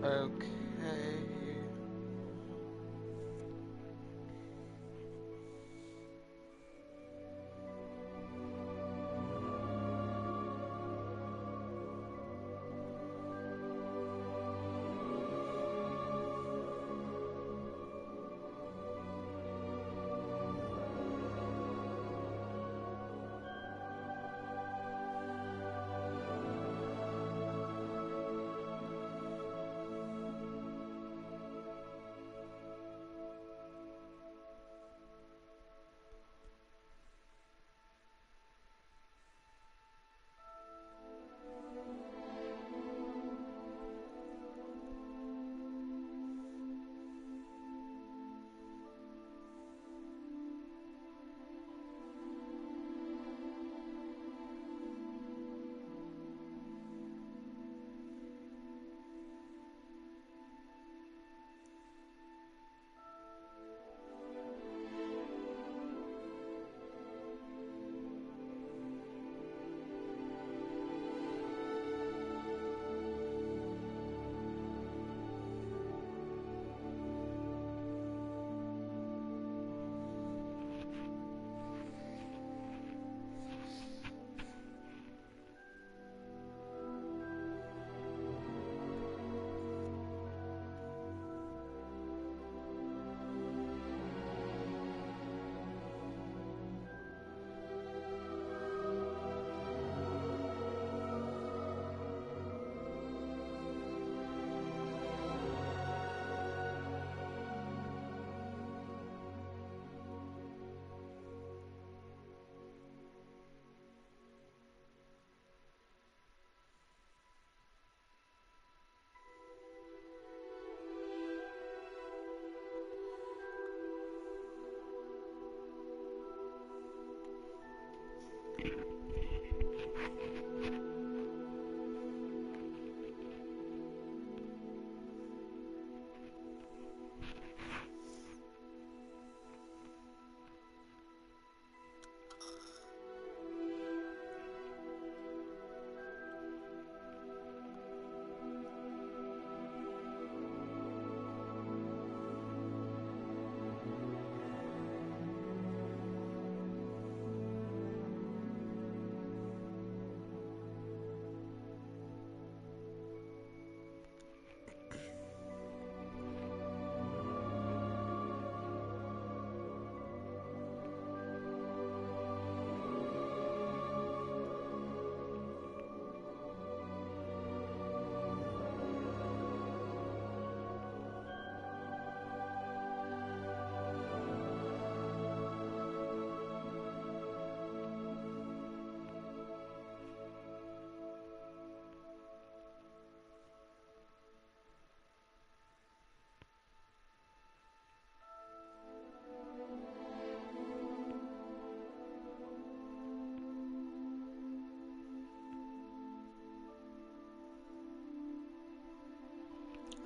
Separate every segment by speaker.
Speaker 1: Okay.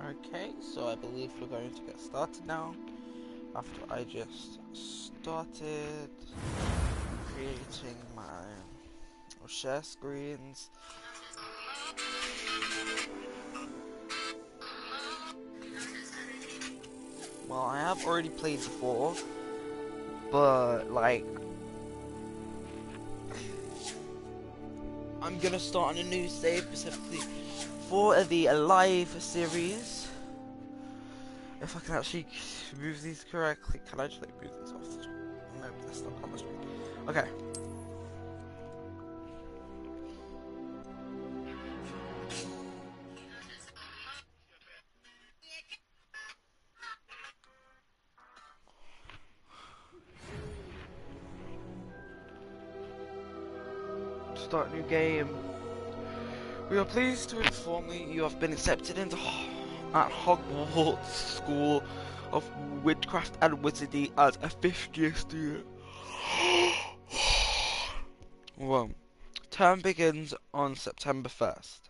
Speaker 1: Okay, so I believe we're going to get started now. After I just started creating my share screens. Well, I have already played before, but like I'm gonna start on a new save specifically for the live series. If I can actually move these correctly, can I just like move these off the screen? No, that's not on the screen. Okay. Start new game. We are pleased to inform you you have been accepted into at Hogwarts School of Witchcraft and Wizardry as a 5th-year student. Well, term begins on September 1st.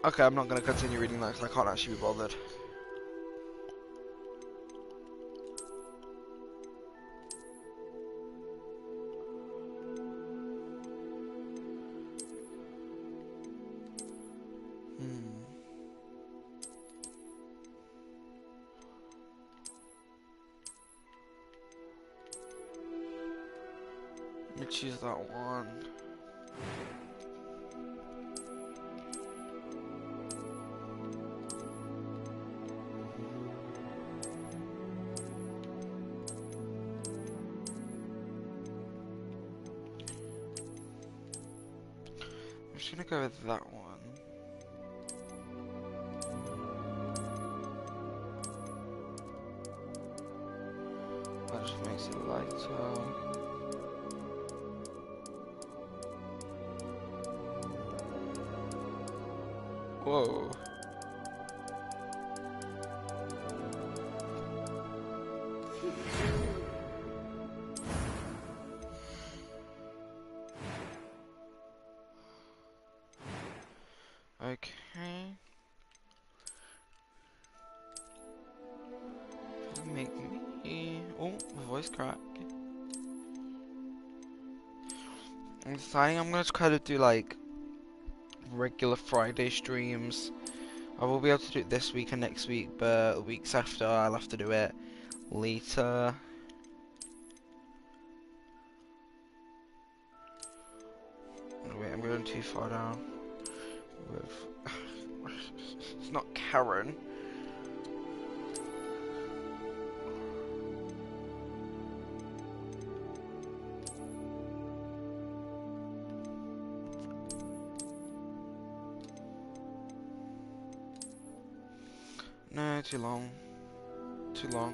Speaker 1: Okay, I'm not going to continue reading that because I can't actually be bothered. Hmm. Let me choose that one. I'm just gonna go with that one. That just makes it lighter. Whoa. Okay. Make me. Oh, voice crack. I'm deciding I'm gonna kind of do like regular Friday streams. I will be able to do it this week and next week, but the weeks after I'll have to do it later. Oh, wait, I'm going too far down. With it's not Karen. No, too long. Too long.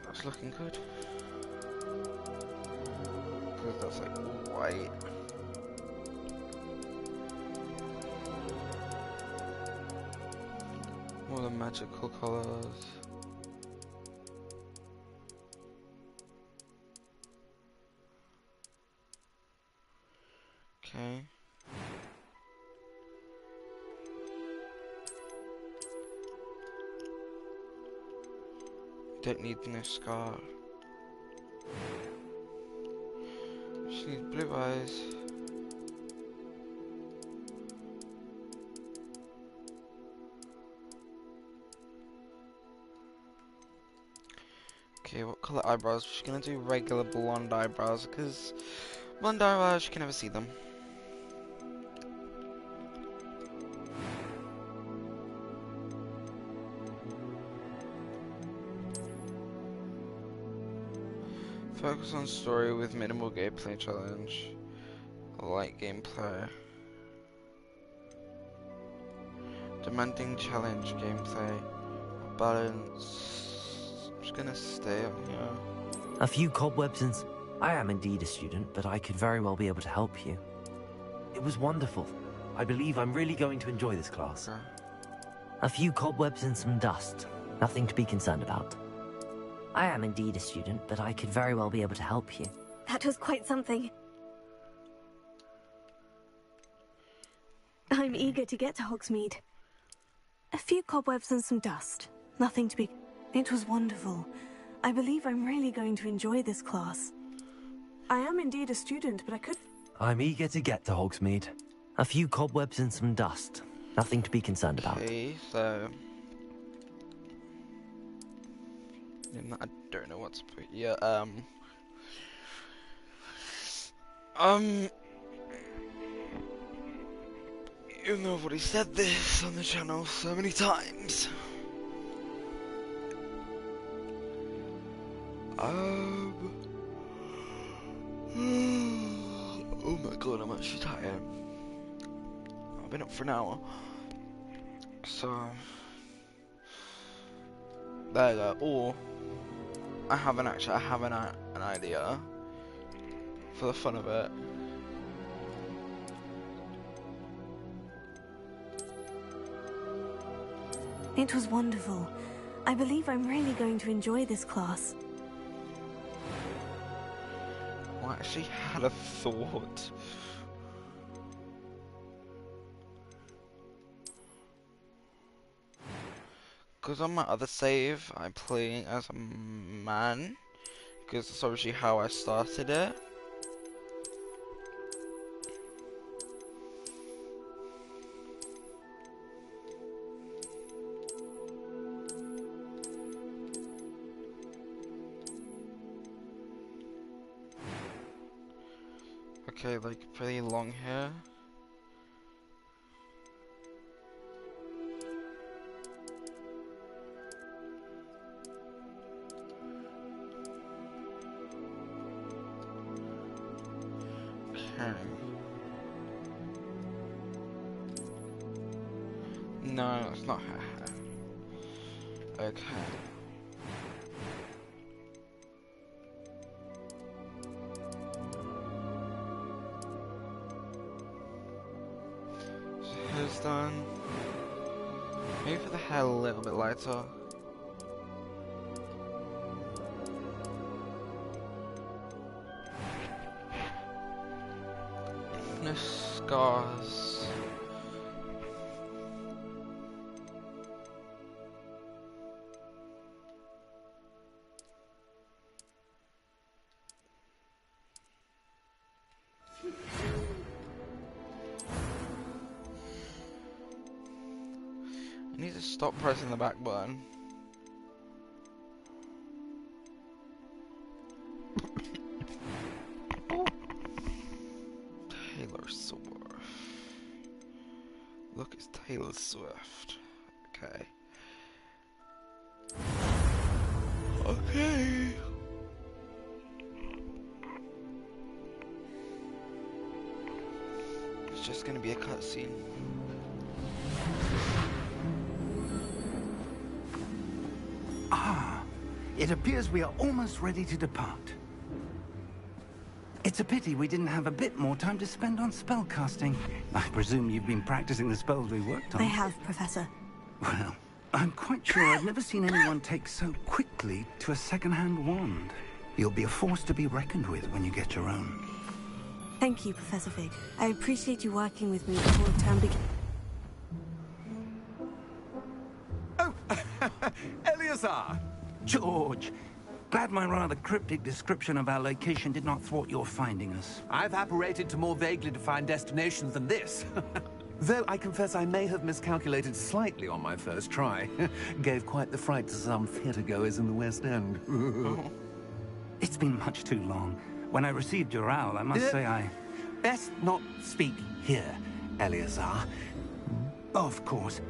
Speaker 1: That's looking good. Because that's like all white. All the magical colours. Okay. Don't need no scar. Just need blue eyes. Okay, what colour eyebrows? We're just gonna do regular blonde eyebrows because blonde eyebrows you can never see them. Focus on story with minimal gameplay challenge. Light gameplay. Demanding challenge gameplay. Balance. I'm just gonna stay on here.
Speaker 2: A few cobwebs and... I am indeed a student, but I could very well be able to help you. It was wonderful. I believe I'm really going to enjoy this class.
Speaker 1: Okay.
Speaker 2: A few cobwebs and some dust. Nothing to be concerned about. I am indeed a student, but I could very well be able to help you.
Speaker 3: That was quite something. I'm eager to get to Hogsmeade. A few cobwebs and some dust. Nothing to be... It was wonderful. I believe I'm really going to enjoy this class. I am indeed a student, but I could...
Speaker 2: I'm eager to get to Hogsmeade. A few cobwebs and some dust. Nothing to be concerned about.
Speaker 1: Okay, so... I don't know what to put here. Even though I've already said this on the channel so many times. Oh my god, I'm actually tired. I've been up for an hour. So... There you go. Or... I have an idea. For the fun of it.
Speaker 3: It was wonderful. I believe I'm really going to enjoy this class.
Speaker 1: I actually had a thought. Because on my other save, I'm playing as a man. because that's obviously how I started it. Okay, like pretty long hair. Okay. No, it's not her hair. Okay. Hair's done. Maybe for the hair a little bit lighter. No scars. I need to stop pressing the back button. Taylor Swift. Look, it's Taylor Swift. Okay. Okay. It's just gonna be a cutscene.
Speaker 4: Ah, it appears we are almost ready to depart. It's a pity we didn't have a bit more time to spend on spellcasting. I presume you've been practicing the spells we worked on.
Speaker 3: I have, Professor.
Speaker 4: Well, I'm quite sure I've never seen anyone take so quickly to a second-hand wand. You'll be a force to be reckoned with when you get your own.
Speaker 3: Thank you, Professor Fig. I appreciate you working with me before the term begins.
Speaker 4: Oh, Eleazar! George! Glad my rather cryptic description of our location did not thwart your finding us.
Speaker 5: I've apparated to more vaguely defined destinations than this. Though I confess I may have miscalculated slightly on my first try. Gave quite the fright to some theatre-goers in the West End.
Speaker 4: It's been much too long. When I received your owl, I must say I...
Speaker 5: Best not speak here, Eleazar.
Speaker 4: Of course.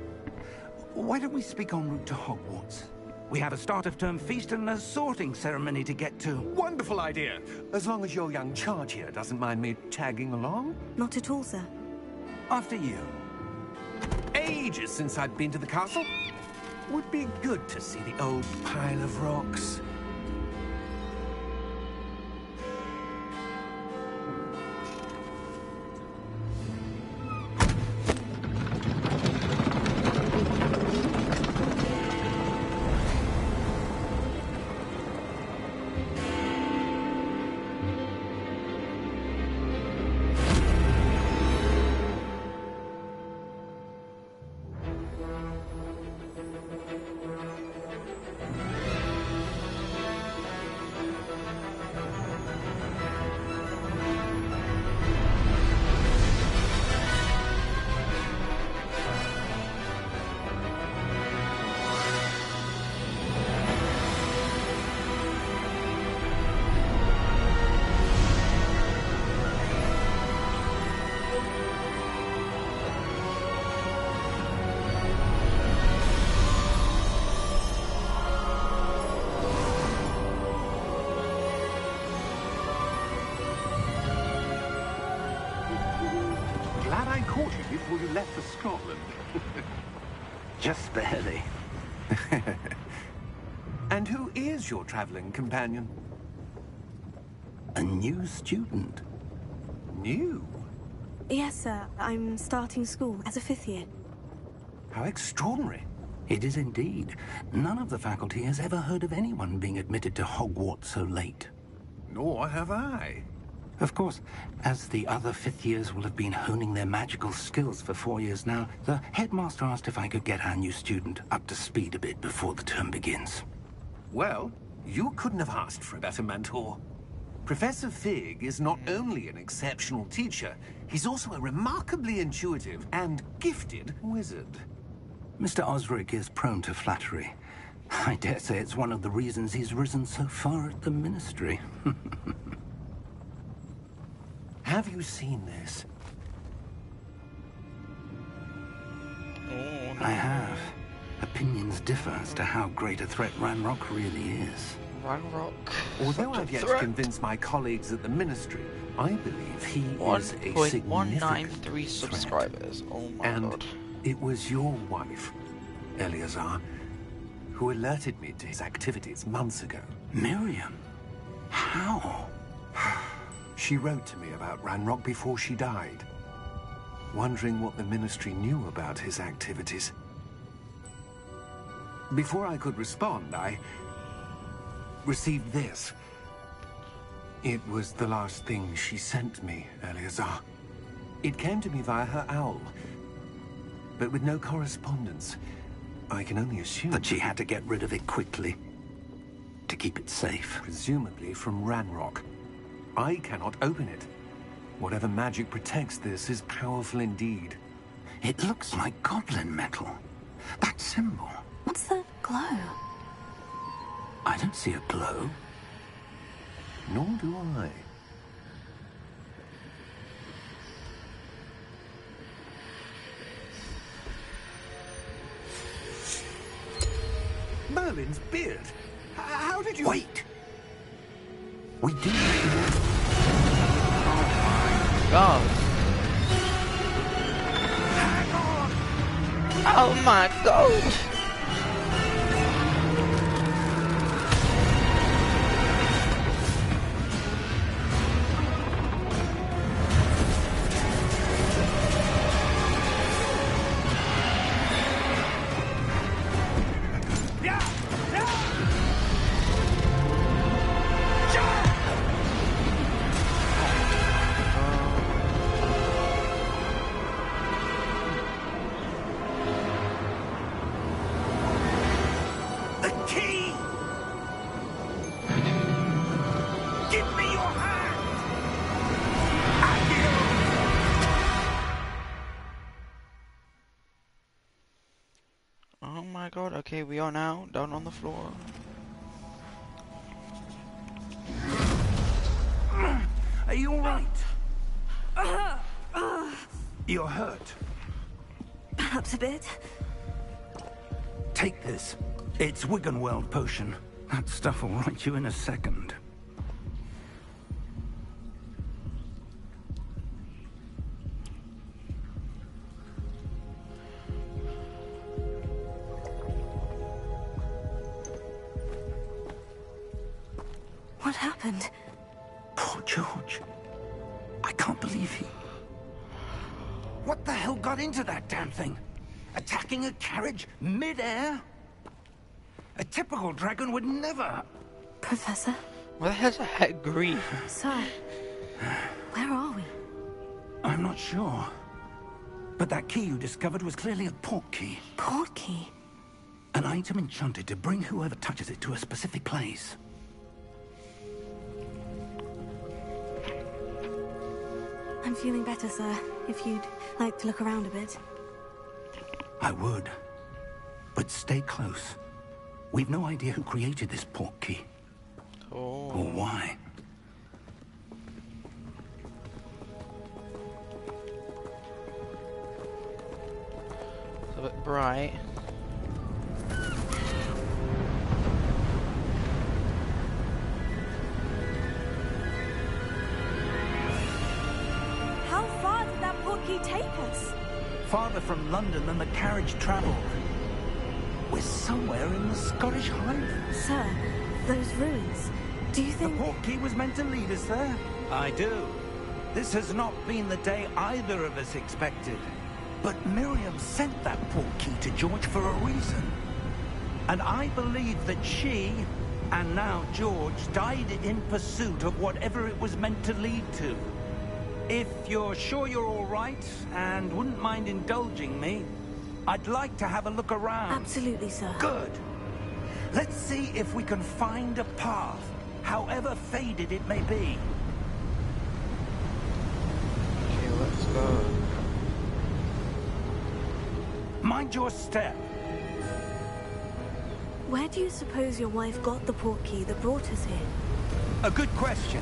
Speaker 4: Why don't we speak en route to Hogwarts? We have a start-of-term feast and a sorting ceremony to get to.
Speaker 5: Wonderful idea! As long as your young charge here doesn't mind me tagging along.
Speaker 3: Not at all, sir.
Speaker 4: After you.
Speaker 5: Ages since I've been to the castle. Would be good to see the old pile of rocks.
Speaker 4: Glad I caught you before you left for Scotland. Just barely.
Speaker 5: And who is your traveling companion?
Speaker 4: A new student.
Speaker 5: New?
Speaker 3: Yes, sir. I'm starting school as a 5th year.
Speaker 5: How extraordinary.
Speaker 4: It is indeed. None of the faculty has ever heard of anyone being admitted to Hogwarts so late.
Speaker 5: Nor have I.
Speaker 4: Of course, as the other 5th years will have been honing their magical skills for 4 years now, the headmaster asked if I could get our new student up to speed a bit before the term begins.
Speaker 5: Well, You couldn't have asked for a better mentor. Professor Fig is not only an exceptional teacher, he's also a remarkably intuitive and gifted wizard.
Speaker 4: Mr. Osric is prone to flattery. I dare say it's one of the reasons he's risen so far at the Ministry.
Speaker 5: Have you seen this?
Speaker 1: Oh,
Speaker 4: I have. Opinions differ as to how great a threat Ranrock really is.
Speaker 1: Ranrock.
Speaker 5: Although I've yet to convince my colleagues at the Ministry, I believe he is a
Speaker 1: 1.193
Speaker 5: significant
Speaker 1: subscribers. Oh my
Speaker 5: and
Speaker 1: god.
Speaker 5: it was your wife, Eleazar, who alerted me to his activities months ago.
Speaker 4: Miriam? How?
Speaker 5: She wrote to me about Ranrock before she died, wondering what the Ministry knew about his activities. Before I could respond, I received this. It was the last thing she sent me, Eleazar. It came to me via her owl, but with no correspondence. I can only assume
Speaker 4: That she had to get rid of it quickly. To keep it safe.
Speaker 5: presumably from Ranrock. I cannot open it. Whatever magic protects this is powerful indeed.
Speaker 4: It looks like goblin metal. That symbol.
Speaker 3: What's that glow?
Speaker 4: I don't see a glow.
Speaker 5: Nor do I. Merlin's beard. How did you...
Speaker 4: Wait! We do.
Speaker 1: God. Oh my god.
Speaker 4: The key! Give me your hand!
Speaker 1: Oh my god. Okay, we are now down on the floor.
Speaker 4: Are you alright? You're hurt.
Speaker 3: Perhaps a bit.
Speaker 4: Take this. It's Wiggenweld potion. That stuff will right you in a second.
Speaker 3: What happened?
Speaker 4: Poor George. I can't believe he... What the hell got into that damn thing? Attacking a carriage mid-air? A typical dragon would never...
Speaker 3: Professor?
Speaker 1: Where the hell's that grief?
Speaker 3: Sir, where are we?
Speaker 4: I'm not sure. But that key you discovered was clearly a port key.
Speaker 3: Port key?
Speaker 4: An item enchanted to bring whoever touches it to a specific place.
Speaker 3: I'm feeling better, sir. If you'd like to look around a bit.
Speaker 4: I would. But stay close. We've no idea who created this port key.
Speaker 1: Oh.
Speaker 4: Or why.
Speaker 1: It's a bit bright.
Speaker 3: How far did that port key take us?
Speaker 4: Farther from London than the carriage travelled. We're somewhere in the Scottish Highlands.
Speaker 3: Sir, those ruins. Do you
Speaker 4: The
Speaker 3: think...
Speaker 4: port key was meant to lead us there? I do. This has not been the day either of us expected. But Miriam sent that port key to George for a reason. And I believe that she, and now George, died in pursuit of whatever it was meant to lead to. If you're sure you're all right, and wouldn't mind indulging me, I'd like to have a look around.
Speaker 3: Absolutely, sir.
Speaker 4: Good. Let's see if we can find a path, however faded it may be.
Speaker 1: Okay, let's go.
Speaker 4: Mind your step.
Speaker 3: Where do you suppose your wife got the portkey that brought us here?
Speaker 4: A good question.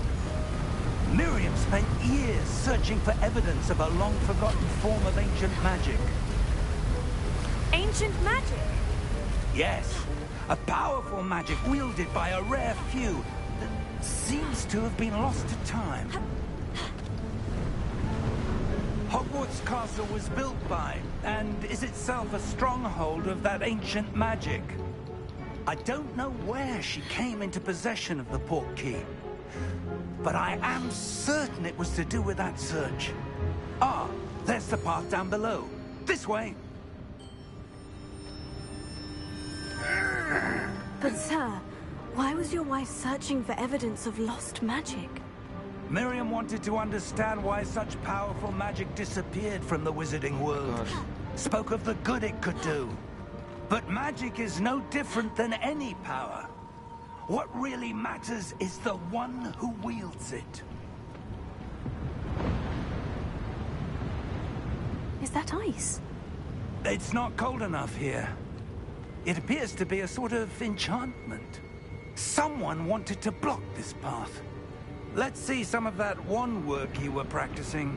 Speaker 4: Miriam spent years searching for evidence of a long-forgotten form of ancient magic.
Speaker 3: Ancient magic?
Speaker 4: Yes, a powerful magic wielded by a rare few that seems to have been lost to time. Hogwarts Castle was built by, and is itself a stronghold of that ancient magic. I don't know where she came into possession of the portkey, but I am certain it was to do with that search. Ah, there's the path down below. This way.
Speaker 3: But sir, why was your wife searching for evidence of lost magic?
Speaker 4: Miriam wanted to understand why such powerful magic disappeared from the wizarding world. Spoke of the good it could do. But magic is no different than any power. What really matters is the one who wields it.
Speaker 3: Is that ice?
Speaker 4: It's not cold enough here. It appears to be a sort of enchantment. Someone wanted to block this path. Let's see some of that wand work you were practicing.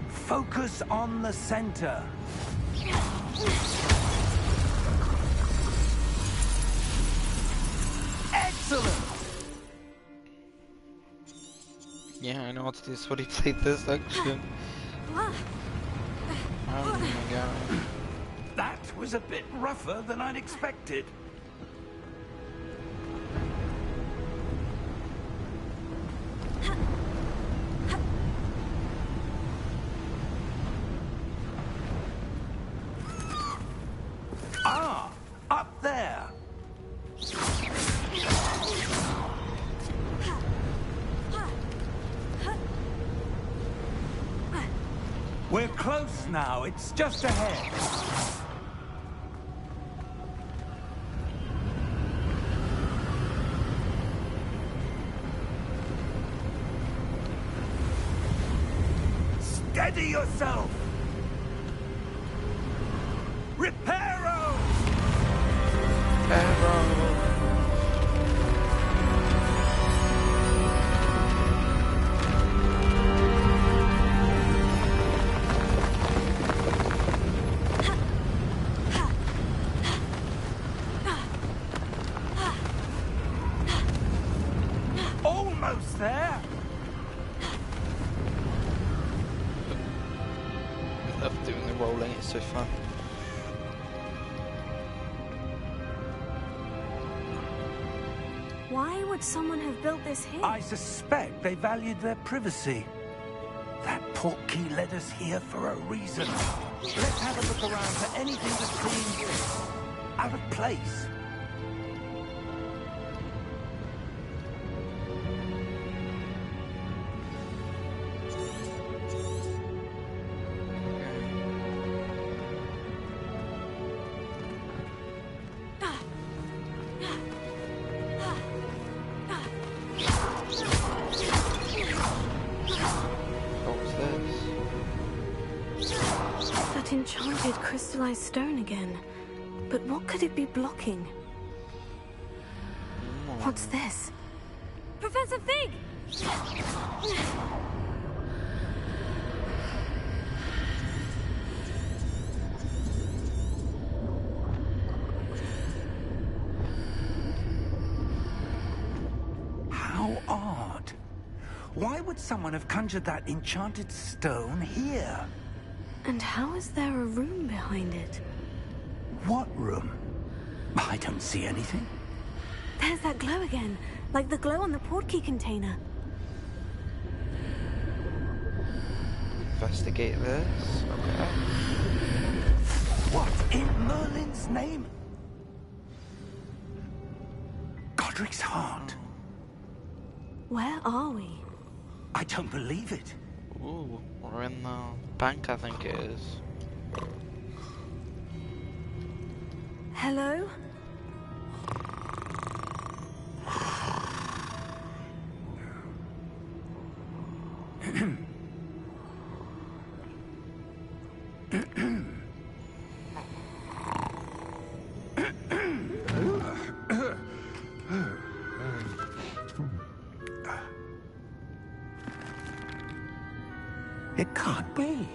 Speaker 4: Focus on the center. Excellent!
Speaker 1: Yeah, I know what to do. So he played this section. Oh my god.
Speaker 4: That was a bit rougher than I'd expected. Ah, up there. We're close now. It's just ahead. Steady yourself! Reparo!
Speaker 1: Arrow.
Speaker 4: Almost there!
Speaker 1: I love doing the rolling, it's so fun.
Speaker 3: Why would someone have built this here?
Speaker 4: I suspect they valued their privacy. That portkey led us here for a reason. Let's have a look around for anything that seems out of place.
Speaker 3: That enchanted crystallized stone again. But what could it be blocking? What's this? Professor Fig!
Speaker 4: How odd. Why would someone have conjured that enchanted stone here?
Speaker 3: And how is there a room behind it?
Speaker 4: What room? I don't see anything.
Speaker 3: There's that glow again, like the glow on the portkey container.
Speaker 1: Investigate this. Okay.
Speaker 4: What in Merlin's name? Godric's heart.
Speaker 3: Where are we?
Speaker 4: I don't believe it.
Speaker 1: Ooh, we're in the bank, I think it is.
Speaker 3: Hello?
Speaker 4: It can't be.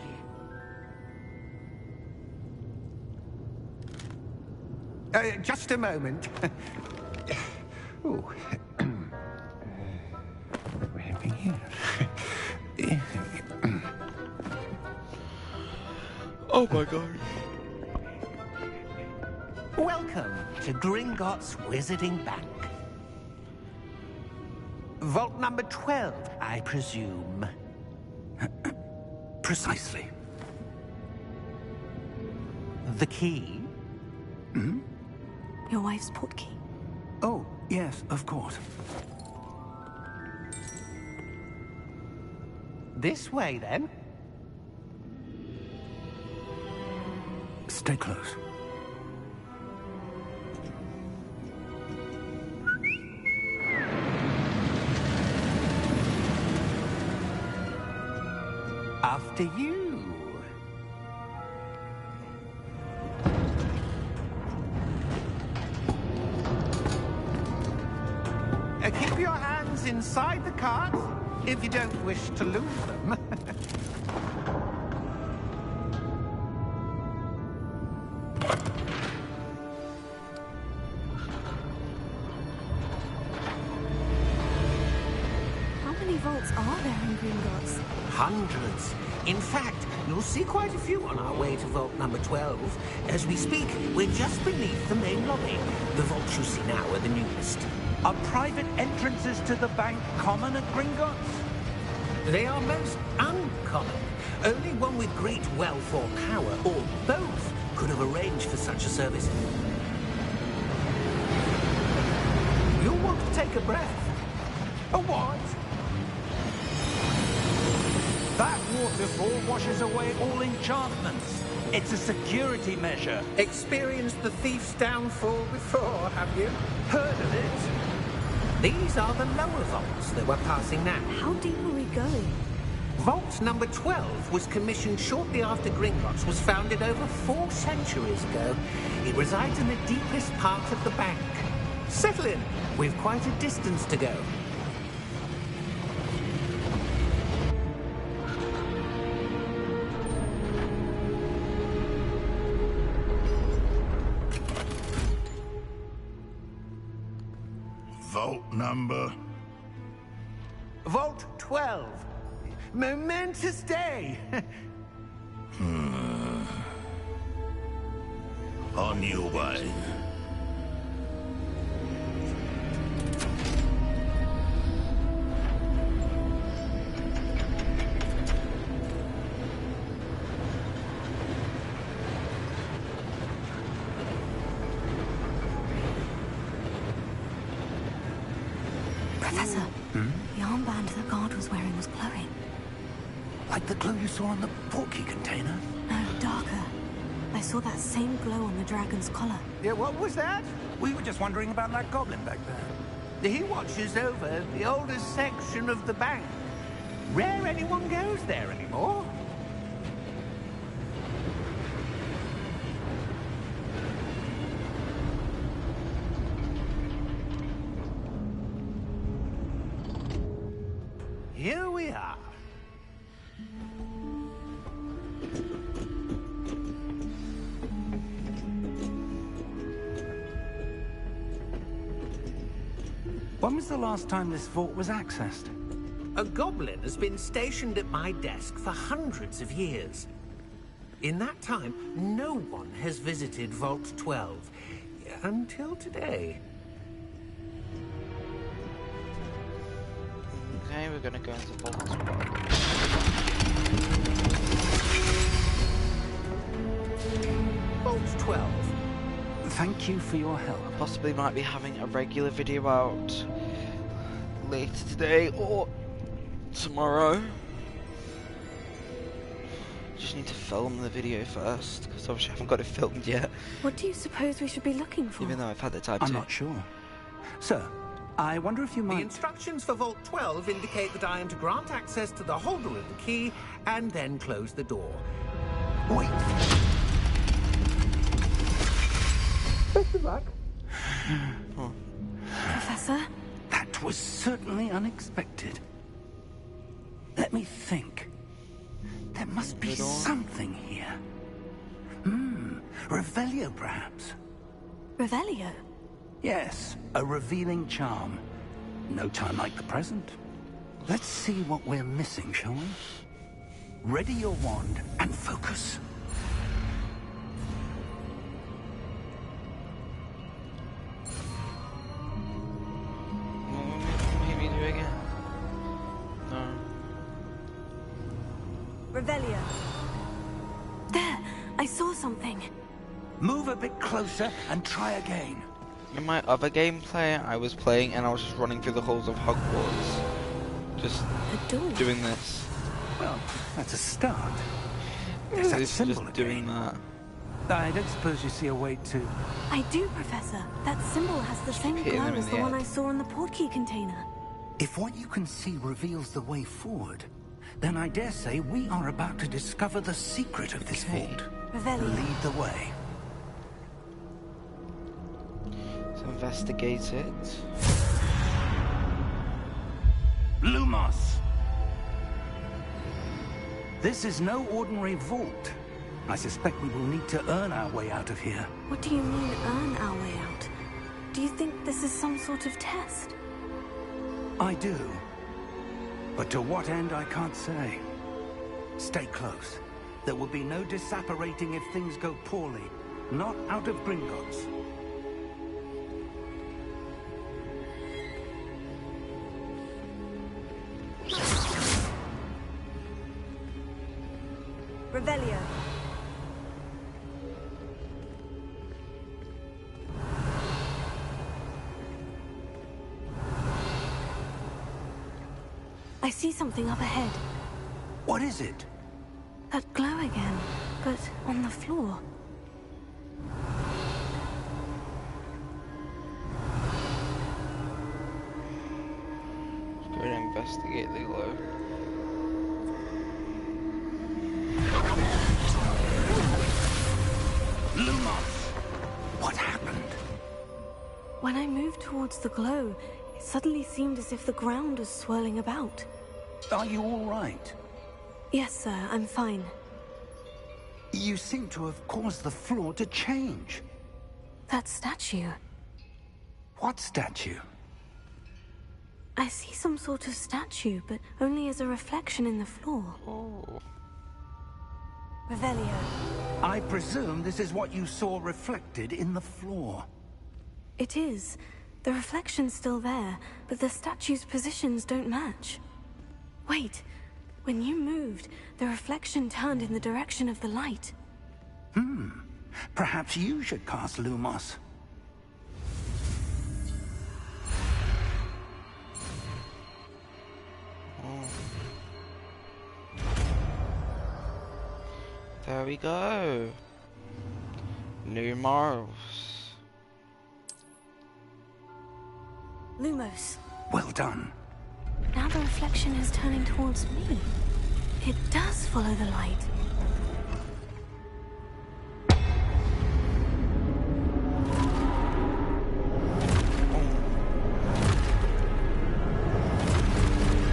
Speaker 4: Just a moment. Oh.
Speaker 1: Oh my god.
Speaker 4: Welcome to Gringotts Wizarding Bank. Vault number 12, I presume.
Speaker 5: Precisely.
Speaker 4: The key?
Speaker 3: Your wife's portkey.
Speaker 5: Oh, yes, of course.
Speaker 4: This way, then.
Speaker 5: Stay close.
Speaker 4: After you. Keep your hands inside the cart if you don't wish to lose them.
Speaker 3: How many vaults are there in Gringotts?
Speaker 6: Hundreds. In fact, you'll see quite a few on our way to vault number 12. As we speak, we're just beneath the main lobby. The vaults you see now are the newest.
Speaker 4: Are private entrances to the bank common at Gringotts?
Speaker 6: They are most uncommon. Only one with great wealth or power, or both, could have arranged for such a service.
Speaker 4: You'll want to take a breath. A what? That waterfall washes away all enchantments. It's a security measure.
Speaker 6: Experienced the thief's downfall before, have you?
Speaker 4: Heard of it?
Speaker 6: These are the lower vaults that we're passing now.
Speaker 3: How deep are we going?
Speaker 6: Vault number 12 was commissioned shortly after Gringotts was founded over 4 centuries ago. It resides in the deepest part of the bank. Settle in. We've quite a distance to go.
Speaker 7: Vault number?
Speaker 4: Vault 12. Momentous day.
Speaker 7: On your way.
Speaker 3: Professor, the armband the guard was wearing was glowing.
Speaker 5: Like the glow you saw on the portkey container?
Speaker 3: No, darker. I saw that same glow on the dragon's collar.
Speaker 4: Yeah, what was that?
Speaker 5: We were just wondering about that goblin back there.
Speaker 4: He watches over the oldest section of the bank. Rare anyone goes there anymore. Here we are.
Speaker 5: When was the last time this vault was accessed?
Speaker 6: A goblin has been stationed at my desk for hundreds of years. In that time, no one has visited Vault 12. Until today.
Speaker 1: Okay, we're gonna go into Vault 12.
Speaker 6: Vault 12.
Speaker 5: Thank you for your help.
Speaker 1: Possibly might be having a regular video out later today or tomorrow. Just need to film the video first, because obviously I haven't got it filmed yet,
Speaker 3: What do you suppose we should be looking for?
Speaker 1: even though I've had the time
Speaker 5: I'm
Speaker 1: to.
Speaker 5: not sure. Sir, I wonder if you
Speaker 6: The
Speaker 5: might...
Speaker 6: instructions for Vault 12 indicate that I am to grant access to the holder of the key and then close the door.
Speaker 5: Wait!
Speaker 6: Best of luck.
Speaker 3: Professor?
Speaker 5: That was certainly unexpected. Let me think.
Speaker 4: There must be something here. Revelio, perhaps?
Speaker 3: Revelio?
Speaker 4: Yes, a revealing charm. No time like the present. Let's see what we're missing, shall we? Ready your wand and focus.
Speaker 1: Maybe do it again. No.
Speaker 3: Revelio. There, I saw something.
Speaker 4: Move a bit closer and try again.
Speaker 1: In my other gameplay, I was playing and I was just running through the halls of Hogwarts. Just doing this.
Speaker 4: Well, that's a start. There's that symbol
Speaker 1: just
Speaker 4: again.
Speaker 1: doing that.
Speaker 4: I don't suppose you see a way to...
Speaker 3: I do, Professor. That symbol has the same
Speaker 1: hitting
Speaker 3: glow
Speaker 1: them in
Speaker 3: as
Speaker 1: the
Speaker 3: the one
Speaker 1: head.
Speaker 3: I saw in the portkey container.
Speaker 4: If what you can see reveals the way forward, then I dare say we are about to discover the secret of this vault.
Speaker 3: Revelio.
Speaker 4: Lead the way.
Speaker 1: Let's investigate it.
Speaker 4: Lumos! This is no ordinary vault. I suspect we will need to earn our way out of here.
Speaker 3: What do you mean, earn our way out? Do you think this is some sort of test?
Speaker 4: I do. But to what end, I can't say. Stay close. There will be no disapparating if things go poorly. Not out of Gringotts.
Speaker 3: Revelio. I see something up ahead.
Speaker 4: What is it?
Speaker 3: That glow again, but on the floor.
Speaker 1: Let's go and investigate the glow.
Speaker 4: Lumos! What happened?
Speaker 3: When I moved towards the glow, it suddenly seemed as if the ground was swirling about.
Speaker 4: Are you all right?
Speaker 3: Yes, sir, I'm fine.
Speaker 4: You seem to have caused the floor to change.
Speaker 3: That statue.
Speaker 4: What statue?
Speaker 3: I see some sort of statue, but only as a reflection in the floor.
Speaker 1: Oh.
Speaker 3: Revelio.
Speaker 4: I presume this is what you saw reflected in the floor.
Speaker 3: It is. The reflection's still there, but the statue's positions don't match. Wait. When you moved, the reflection turned in the direction of the light.
Speaker 4: Perhaps you should cast Lumos.
Speaker 1: There we go. New morals.
Speaker 3: Lumos.
Speaker 4: Well done.
Speaker 3: Now the reflection is turning towards me. It does follow the light.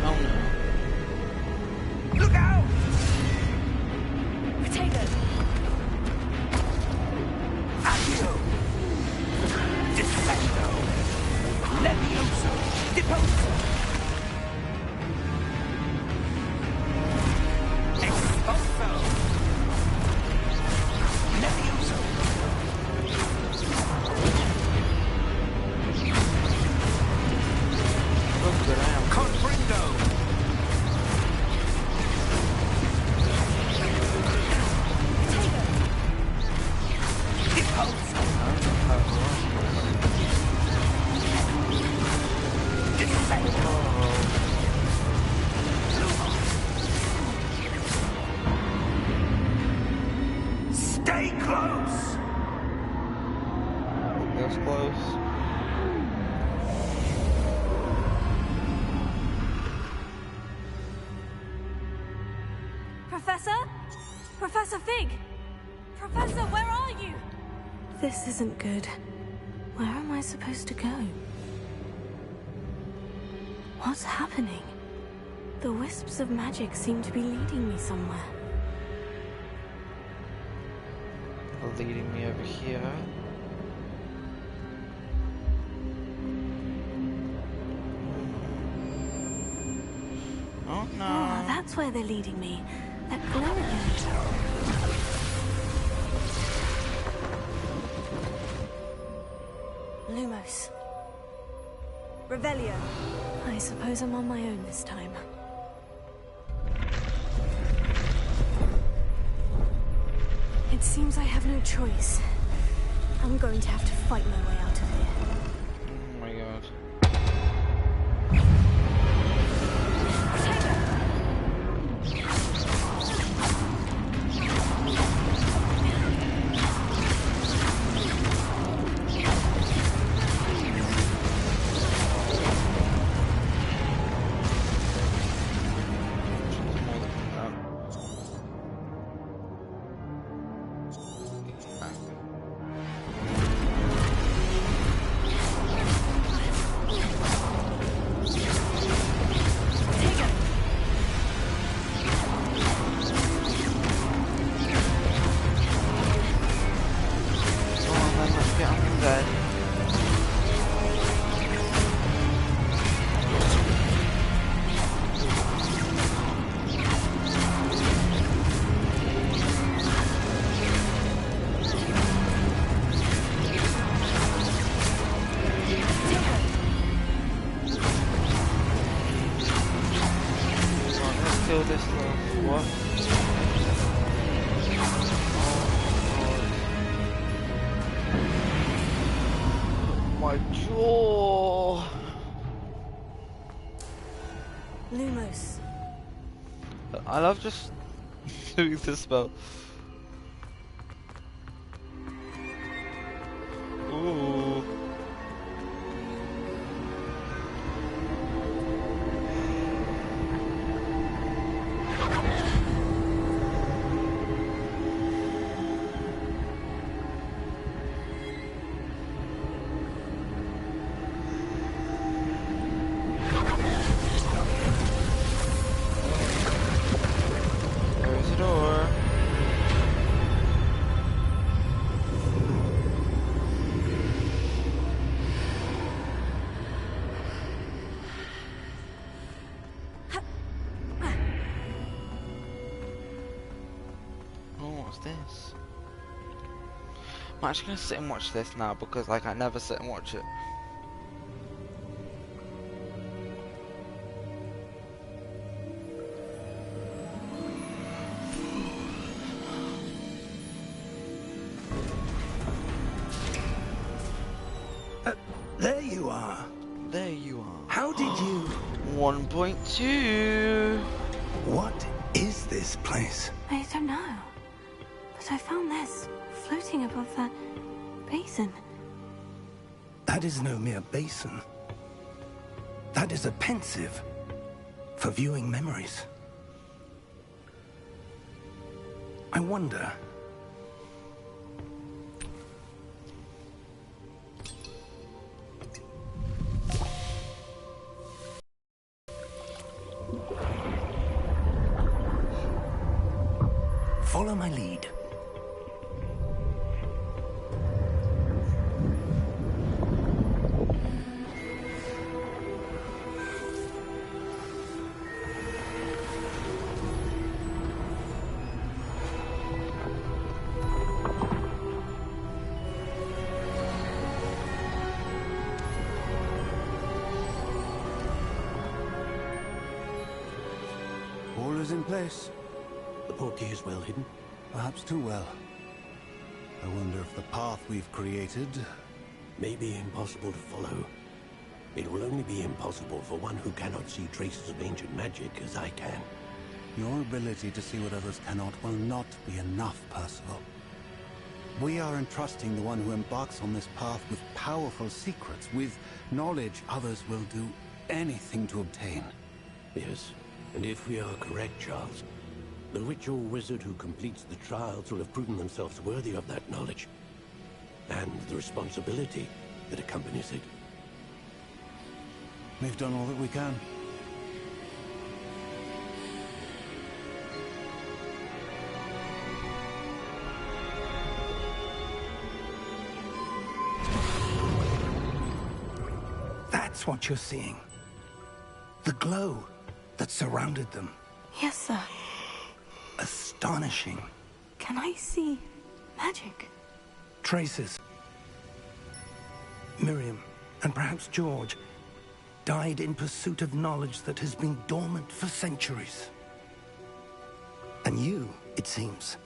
Speaker 1: Oh no.
Speaker 4: Look out!
Speaker 3: Potato!
Speaker 4: Accio! Defendo! Levioso! Deposo! Expulso! Levioso!
Speaker 1: Look good I am.
Speaker 4: Confrindo! Deposo! Defendo! Stay close!
Speaker 1: That's close.
Speaker 3: Professor? Professor Fig! Professor, where are you? This isn't good. Where am I supposed to go? What's happening? The wisps of magic seem to be leading me somewhere.
Speaker 1: leading me over here. Oh no.
Speaker 3: Oh, that's where they're leading me. That glow again. Lumos. Revelio. I suppose I'm on my own this time. It seems I have no choice. I'm going to have to fight my way out of here.
Speaker 1: Oh my god. Kill this love. What? Oh my jaw.
Speaker 3: Lumos.
Speaker 1: I love just doing this spell. Ooh. There's the door. Oh, what's this? I'm actually gonna sit and watch this now because like I never sit and watch it.
Speaker 4: There you are.
Speaker 1: There you are.
Speaker 4: How did you...
Speaker 1: 1.2.
Speaker 4: What is this place?
Speaker 3: I don't know. But I found this floating above that basin.
Speaker 4: That is no mere basin. That is a pensive for viewing memories. I wonder... Follow my lead.
Speaker 8: All is in place.
Speaker 9: The portkey is well hidden.
Speaker 8: Perhaps too well. I wonder if the path we've created...
Speaker 9: May be impossible to follow. It will only be impossible for one who cannot see traces of ancient magic as I can.
Speaker 8: Your ability to see what others cannot will not be enough, Percival. We are entrusting the one who embarks on this path with powerful secrets, with knowledge others will do anything to obtain.
Speaker 9: Yes, and if we are correct, Charles, the witch or wizard who completes the trials will have proven themselves worthy of that knowledge, and the responsibility that accompanies it.
Speaker 8: We've done all that we can.
Speaker 4: That's what you're seeing. The glow that surrounded them.
Speaker 3: Yes, sir.
Speaker 4: Astonishing.
Speaker 3: Can I see magic?
Speaker 4: Traces. Miriam, and perhaps George, died in pursuit of knowledge that has been dormant for centuries. And you, it seems,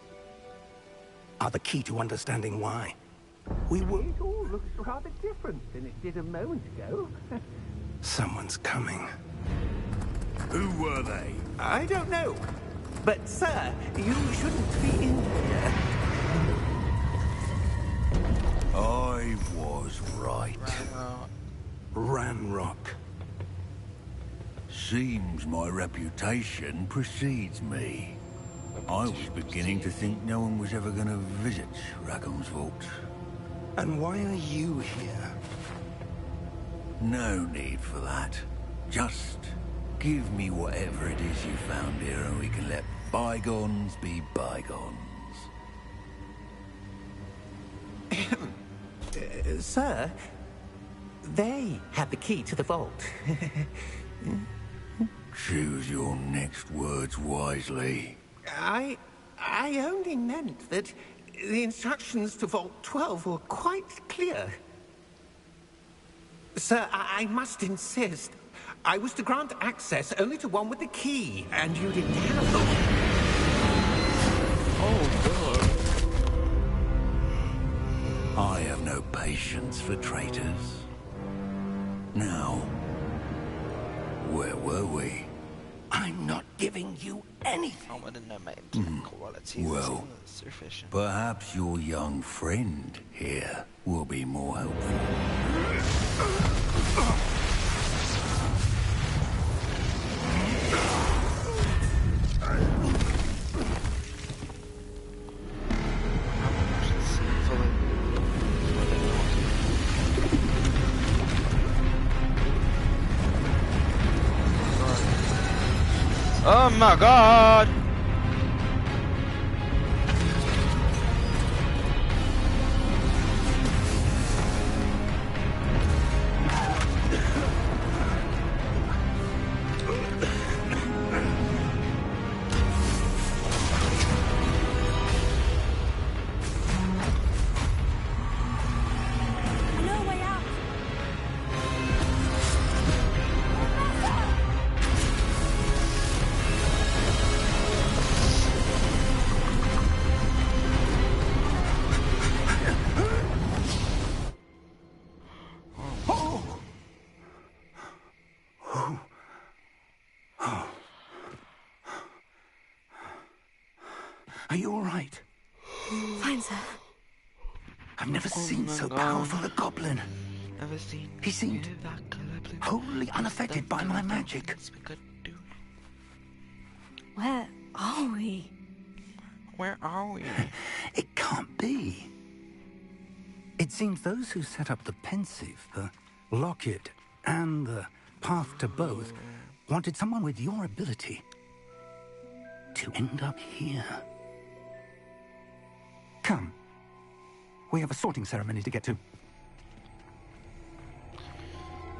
Speaker 4: are the key to understanding why. We will...
Speaker 6: It all looks rather different than it did a moment ago.
Speaker 4: Someone's coming.
Speaker 7: Who were they?
Speaker 6: I don't know. But, sir, you shouldn't be in here.
Speaker 7: I was right.
Speaker 4: Ranrock.
Speaker 7: Seems my reputation precedes me. I was beginning to think no one was ever going to visit Rackham's vault.
Speaker 4: And why are you here?
Speaker 7: No need for that. Just give me whatever it is you found here and we can let bygones be bygones.
Speaker 6: Sir, they have the key to the vault.
Speaker 7: Choose your next words wisely.
Speaker 6: I only meant that the instructions to Vault 12 were quite clear. Sir, I must insist. I was to grant access only to one with the key, and you didn't have them.
Speaker 7: I have no patience for traitors. Now, where were we?
Speaker 4: I'm not giving you anything.
Speaker 1: I want to know my internet quality.
Speaker 7: Well,
Speaker 1: Sufficient.
Speaker 7: perhaps your young friend here will be more helpful.
Speaker 1: Oh my god!
Speaker 3: No way out.
Speaker 4: Are you all right?
Speaker 3: Fine, sir.
Speaker 4: I've never seen
Speaker 1: my
Speaker 4: so
Speaker 1: God.
Speaker 4: powerful a goblin.
Speaker 1: Never seen.
Speaker 4: He seemed
Speaker 1: that color
Speaker 4: wholly unaffected by my magic.
Speaker 3: Where are we?
Speaker 1: Where are we?
Speaker 4: It can't be. It seems those who set up the pensive, the locket, and the path to both wanted someone with your ability to end up here. Come. We have a sorting ceremony to get to.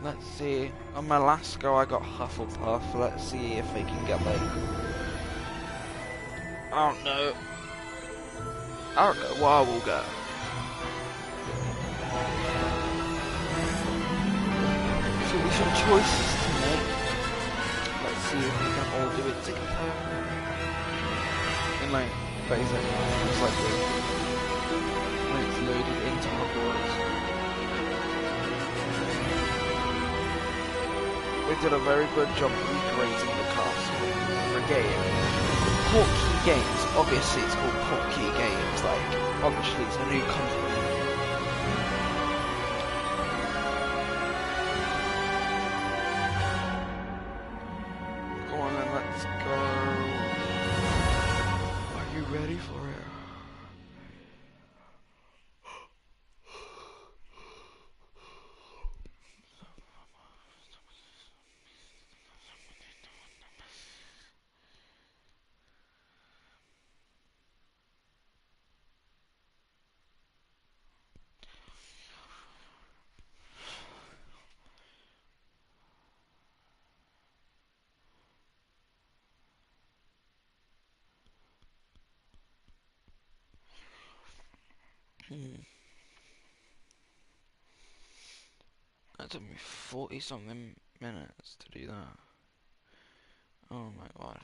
Speaker 1: Let's see. On my last go, I got Hufflepuff. Let's see if they can get like. I don't know. I don't know what I will get. So we some choices to make. Let's see if we can all do it together. In like, basically, it's like when it's loaded into Hogwarts. They did a very good job recreating the castle for a game. Portkey Games, obviously it's called Portkey Games, like, obviously it's a new company. Go on then, let's go. Are you ready for it? That took me 40 something minutes to do that. Oh my god.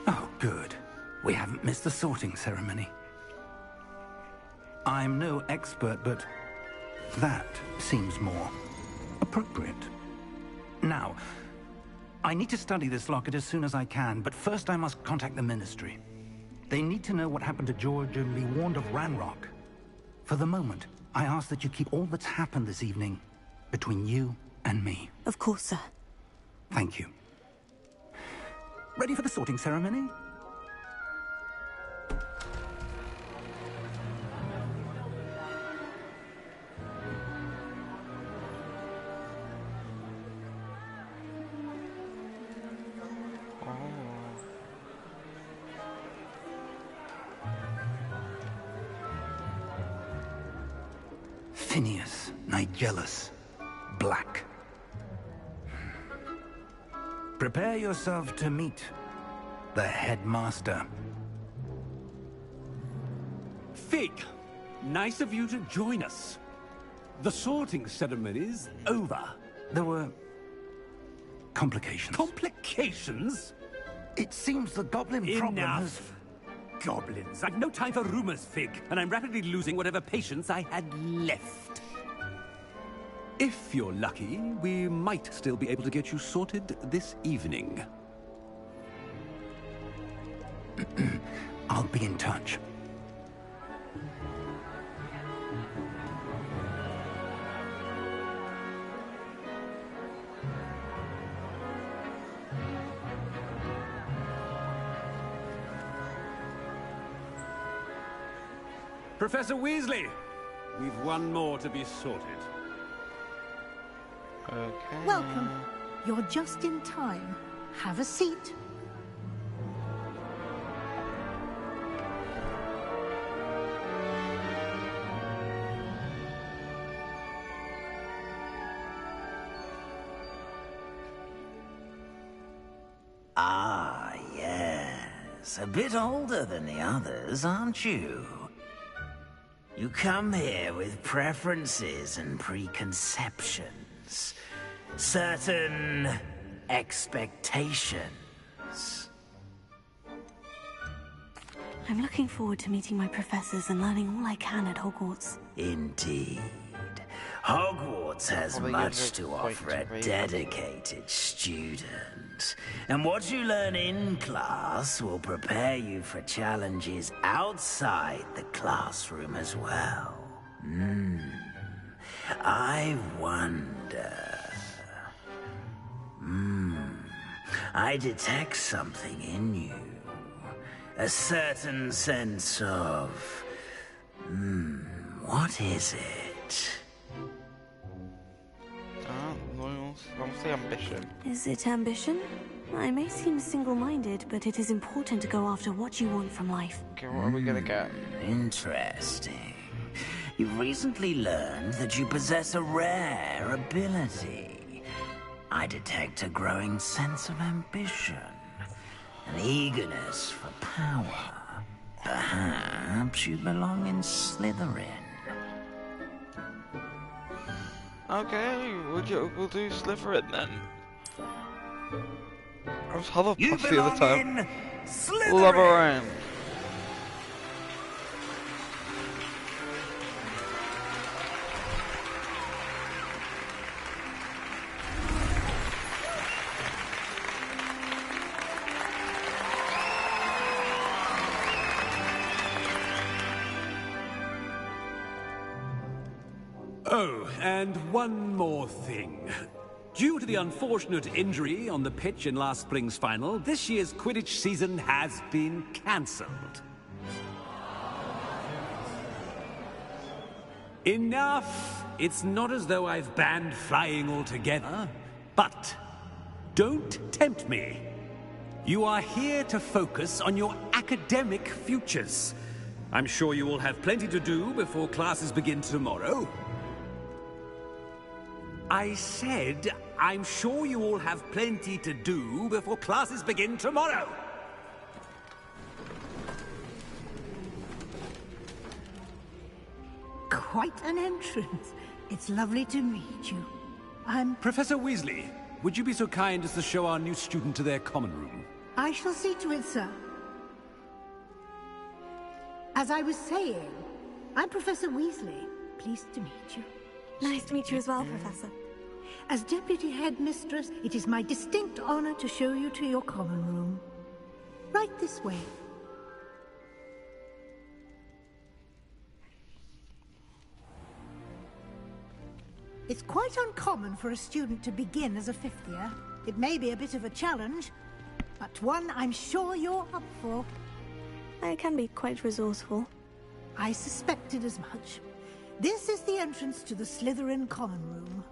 Speaker 4: Oh, good. We haven't missed the sorting ceremony. I'm no expert, but that seems more appropriate. Now, I need to study this locket as soon as I can, but first I must contact the Ministry. They need to know what happened to George and be warned of Ranrock. For the moment, I ask that you keep all that's happened this evening between you and me.
Speaker 3: Of course, sir.
Speaker 4: Thank you. Ready for the sorting ceremony? Phineas, Nigellus, Black. Prepare yourself to meet the headmaster.
Speaker 10: Fig, nice of you to join us. The sorting ceremony's over.
Speaker 4: There were complications.
Speaker 10: Complications?
Speaker 4: It seems the goblin problem has...
Speaker 10: Enough. Goblins. I've no time for rumors, Fig, and I'm rapidly losing whatever patience I had left. If you're lucky, we might still be able to get you sorted this evening.
Speaker 4: I'll be in touch.
Speaker 10: Professor Weasley, we've one more to be sorted.
Speaker 1: Okay.
Speaker 11: Welcome. You're just in time. Have a seat.
Speaker 12: Ah, yes. A bit older than the others, aren't you? You come here with preferences and preconceptions. Certain expectations.
Speaker 3: I'm looking forward to meeting my professors and learning all I can at Hogwarts.
Speaker 12: Indeed. Hogwarts has much to offer a dedicated student. And what you learn in class will prepare you for challenges outside the classroom as well. I wonder... I detect something in you. A certain sense of... what is it?
Speaker 1: Obviously ambition.
Speaker 3: Is it ambition? I may seem single-minded, but it is important to go after what you want from life.
Speaker 1: Okay, what are we gonna get?
Speaker 12: Interesting. You've recently learned that you possess a rare ability. I detect a growing sense of ambition, an eagerness for power. Perhaps you belong in Slytherin.
Speaker 1: Okay, we'll do Slytherin then. I was Hufflepuff the other time. Slytherin!
Speaker 10: Oh, and one more thing. Due to the unfortunate injury on the pitch in last spring's final, this year's Quidditch season has been cancelled. Enough! It's not as though I've banned flying altogether, but don't tempt me. You are here to focus on your academic futures. I'm sure you all have plenty to do before classes begin tomorrow. I said, I'm sure you all have plenty to do before classes begin tomorrow.
Speaker 11: Quite an entrance. It's lovely to meet you.
Speaker 10: Professor Weasley, would you be so kind as to show our new student to their common room?
Speaker 11: I shall see to it, sir. As I was saying, I'm Professor Weasley. Pleased to meet you.
Speaker 3: Nice to meet you as well, Professor.
Speaker 11: As Deputy Headmistress, it is my distinct honor to show you to your common room. Right this way. It's quite uncommon for a student to begin as a fifth year. It may be a bit of a challenge, but one I'm sure you're up for.
Speaker 3: I can be quite resourceful.
Speaker 11: I suspected as much. This is the entrance to the Slytherin common room.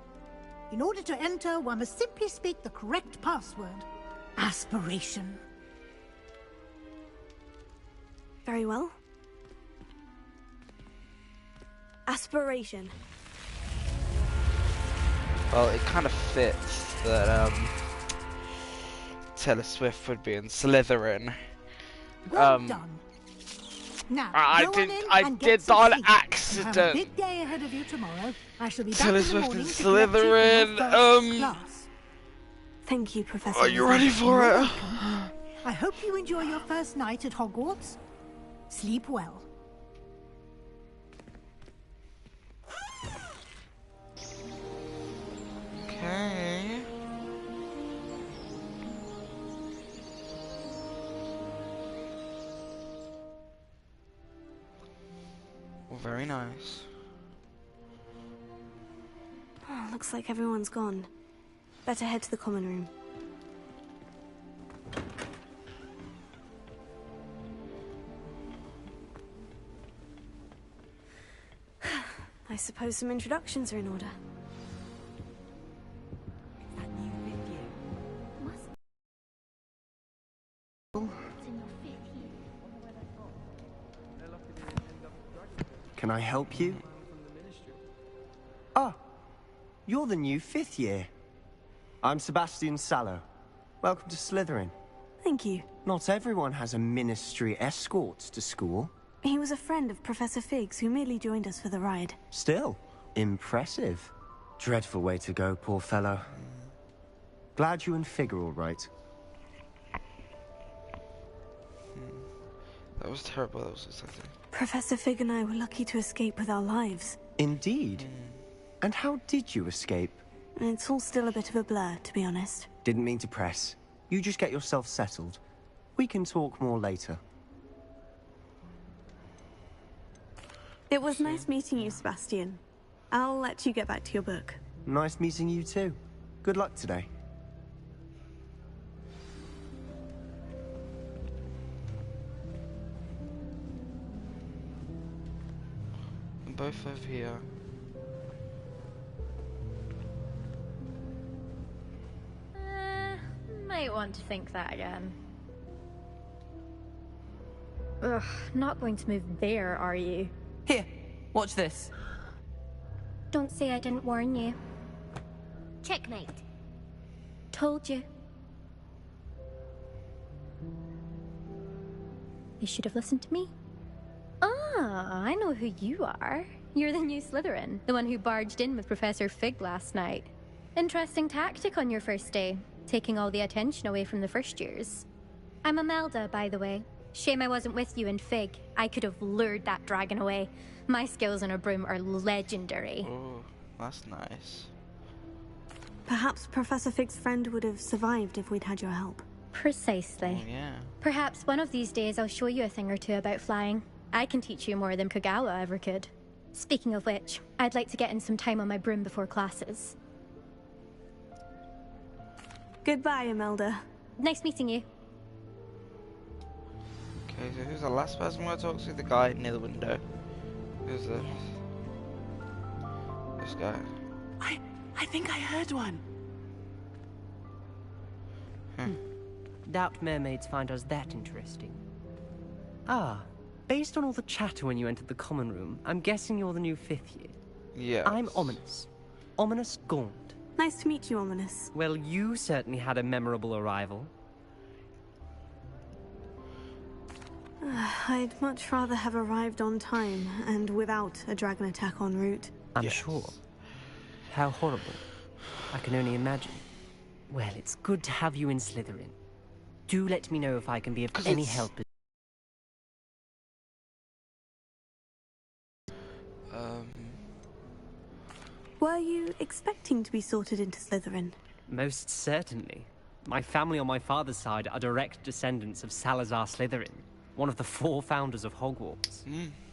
Speaker 11: In order to enter, one must simply speak the correct password. Aspiration.
Speaker 3: Very well. Aspiration.
Speaker 1: Well, it kind of fits that Taylor Swift would be in Slytherin.
Speaker 11: Well done. Now,
Speaker 1: I did that on accident.
Speaker 11: You have a big day ahead of you tomorrow. I shall be back
Speaker 1: Taylor
Speaker 11: in the
Speaker 1: Swift
Speaker 11: morning
Speaker 1: in
Speaker 11: to collect you
Speaker 1: Slytherin.
Speaker 11: for your first class.
Speaker 3: Thank you, Professor.
Speaker 1: Are you ready for it?
Speaker 11: I hope you enjoy your first night at Hogwarts. Sleep well.
Speaker 1: Okay. Well, very nice.
Speaker 3: Oh, looks like everyone's gone. Better head to the common room. I suppose some introductions are in order.
Speaker 13: Can I help you? Ah, you're the new fifth year. I'm Sebastian Sallow. Welcome to Slytherin.
Speaker 3: Thank you.
Speaker 13: Not everyone has a ministry escort to school.
Speaker 3: He was a friend of Professor Fig's who merely joined us for the ride.
Speaker 13: Still, impressive. Dreadful way to go, poor fellow. Glad you and Fig are all right.
Speaker 1: That was terrible. That was exciting.
Speaker 3: Professor Fig and I were lucky to escape with our lives.
Speaker 13: Indeed. And how did you escape?
Speaker 3: It's all still a bit of a blur, to be honest.
Speaker 13: Didn't mean to press. You just get yourself settled. We can talk more later.
Speaker 3: It was nice meeting you, Sebastian. I'll let you get back to your book.
Speaker 13: Nice meeting you too. Good luck today.
Speaker 1: Both over here.
Speaker 14: Might want to think that again. Ugh, not going to move there, are you?
Speaker 15: Here, watch this.
Speaker 14: Don't say I didn't warn you. Checkmate. Told you. You should have listened to me. Ah, I know who you are. You're the new Slytherin, the one who barged in with Professor Fig last night. Interesting tactic on your first day, taking all the attention away from the first years. I'm Imelda, by the way. Shame I wasn't with you in Fig. I could have lured that dragon away. My skills on a broom are legendary.
Speaker 1: Oh, that's nice.
Speaker 3: Perhaps Professor Fig's friend would have survived if we'd had your help.
Speaker 14: Precisely.
Speaker 1: Oh, yeah.
Speaker 14: Perhaps one of these days I'll show you a thing or two about flying. I can teach you more than Kagawa ever could. Speaking of which, I'd like to get in some time on my broom before classes.
Speaker 3: Goodbye, Imelda.
Speaker 14: Nice meeting you.
Speaker 1: Okay, so who's the last person we're talking to? The guy near the window. Who's this? This guy.
Speaker 15: I think I heard one.
Speaker 16: doubt mermaids find us that interesting. Ah, based on all the chatter when you entered the common room, I'm guessing you're the new 5th year.
Speaker 1: Yeah.
Speaker 16: I'm Ominous. Ominous Gaunt.
Speaker 3: Nice to meet you, Ominous.
Speaker 16: Well, you certainly had a memorable arrival.
Speaker 3: I'd much rather have arrived on time and without a dragon attack en route.
Speaker 16: I'm sure. How horrible. I can only imagine. Well, it's good to have you in Slytherin. Do let me know if I can be of any help.
Speaker 3: Were you expecting to be sorted into Slytherin?
Speaker 16: Most certainly. My family on my father's side are direct descendants of Salazar Slytherin, one of the 4 founders of Hogwarts.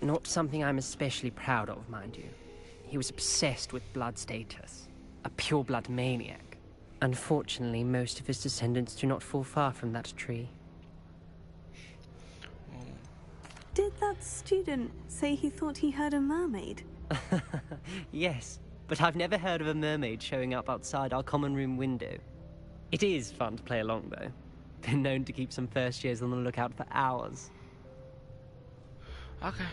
Speaker 16: Not something I'm especially proud of, mind you. He was obsessed with blood status. A pure-blood maniac. Unfortunately, most of his descendants do not fall far from that tree.
Speaker 3: Did that student say he thought he heard a mermaid?
Speaker 16: Yes, but I've never heard of a mermaid showing up outside our common room window. It is fun to play along, though. Been known to keep some first years on the lookout for hours.
Speaker 1: Okay.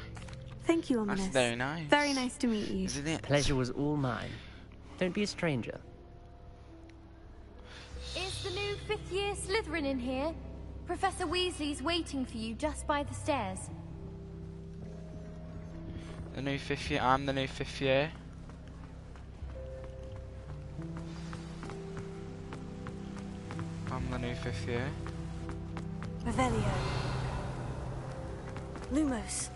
Speaker 3: Thank you, Ominous.
Speaker 1: That's very nice.
Speaker 3: Very nice to meet you.
Speaker 1: Isn't it?
Speaker 16: Pleasure was all mine. Don't be a stranger.
Speaker 17: Is the new 5th year Slytherin in here? Professor Weasley's waiting for you just by the stairs.
Speaker 1: The new 5th year. I'm the new 5th year. I'm the new 5th year.
Speaker 3: Revelio. Lumos.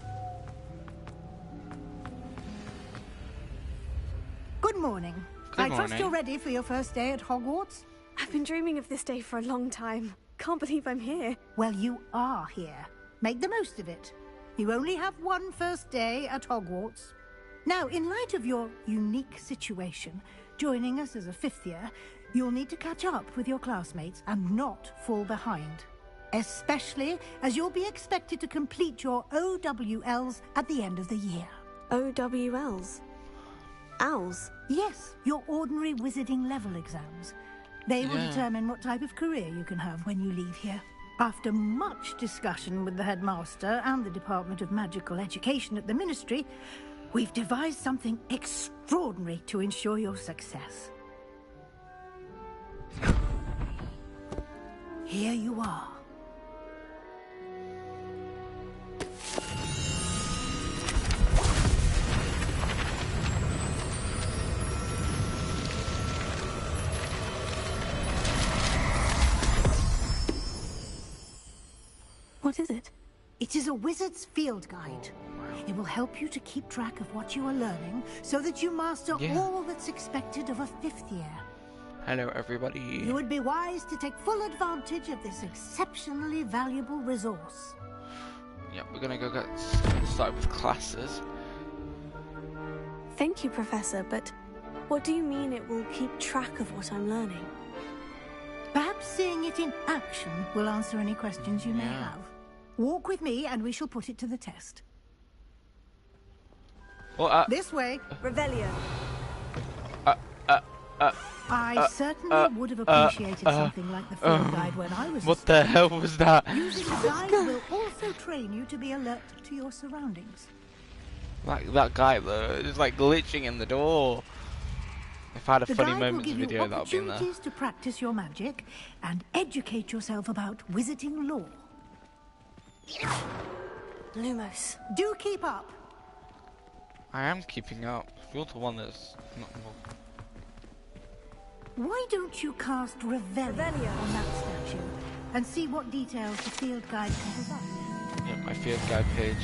Speaker 11: Good morning.
Speaker 3: Good
Speaker 11: I trust
Speaker 3: morning.
Speaker 11: you're ready for your first day at Hogwarts?
Speaker 3: I've been dreaming of this day for a long time. Can't believe I'm here.
Speaker 11: Well, you are here. Make the most of it. You only have one first day at Hogwarts. Now, in light of your unique situation, joining us as a 5th year, you'll need to catch up with your classmates and not fall behind. Especially as you'll be expected to complete your OWLs at the end of the year.
Speaker 3: OWLs? Owls?
Speaker 11: Yes, your ordinary wizarding level exams. They will determine what type of career you can have when you leave here. After much discussion with the headmaster and the Department of Magical Education at the Ministry, we've devised something extraordinary to ensure your success. Here you are.
Speaker 3: What is it?
Speaker 11: It is a wizard's field guide. It will help you to keep track of what you are learning so that you master all that's expected of a 5th year.
Speaker 1: Hello, everybody.
Speaker 11: You would be wise to take full advantage of this exceptionally valuable resource.
Speaker 1: Yep, we're gonna go get started with classes.
Speaker 3: Thank you, Professor, but what do you mean it will keep track of what I'm learning?
Speaker 11: Perhaps seeing it in action will answer any questions you may have. Walk with me and we shall put it to the test.
Speaker 1: Well,
Speaker 11: this way.
Speaker 3: Revelio.
Speaker 11: I certainly would have appreciated something like the field guide when I was
Speaker 1: What the hell was that?
Speaker 11: Using the guide will also train you to be alert to your surroundings.
Speaker 1: Like that guy though, is like glitching in the door. If I had a
Speaker 11: The
Speaker 1: funny
Speaker 11: guide will
Speaker 1: moments
Speaker 11: give you
Speaker 1: video, that would be in there.
Speaker 11: opportunities to practice your magic and educate yourself about wizarding lore.
Speaker 3: Lumos.
Speaker 11: Do keep up.
Speaker 1: I am keeping up. You're the one that's not.
Speaker 11: Why don't you cast Revelio on that statue and see what details the field guide can provide?
Speaker 1: Yep, my field guide page.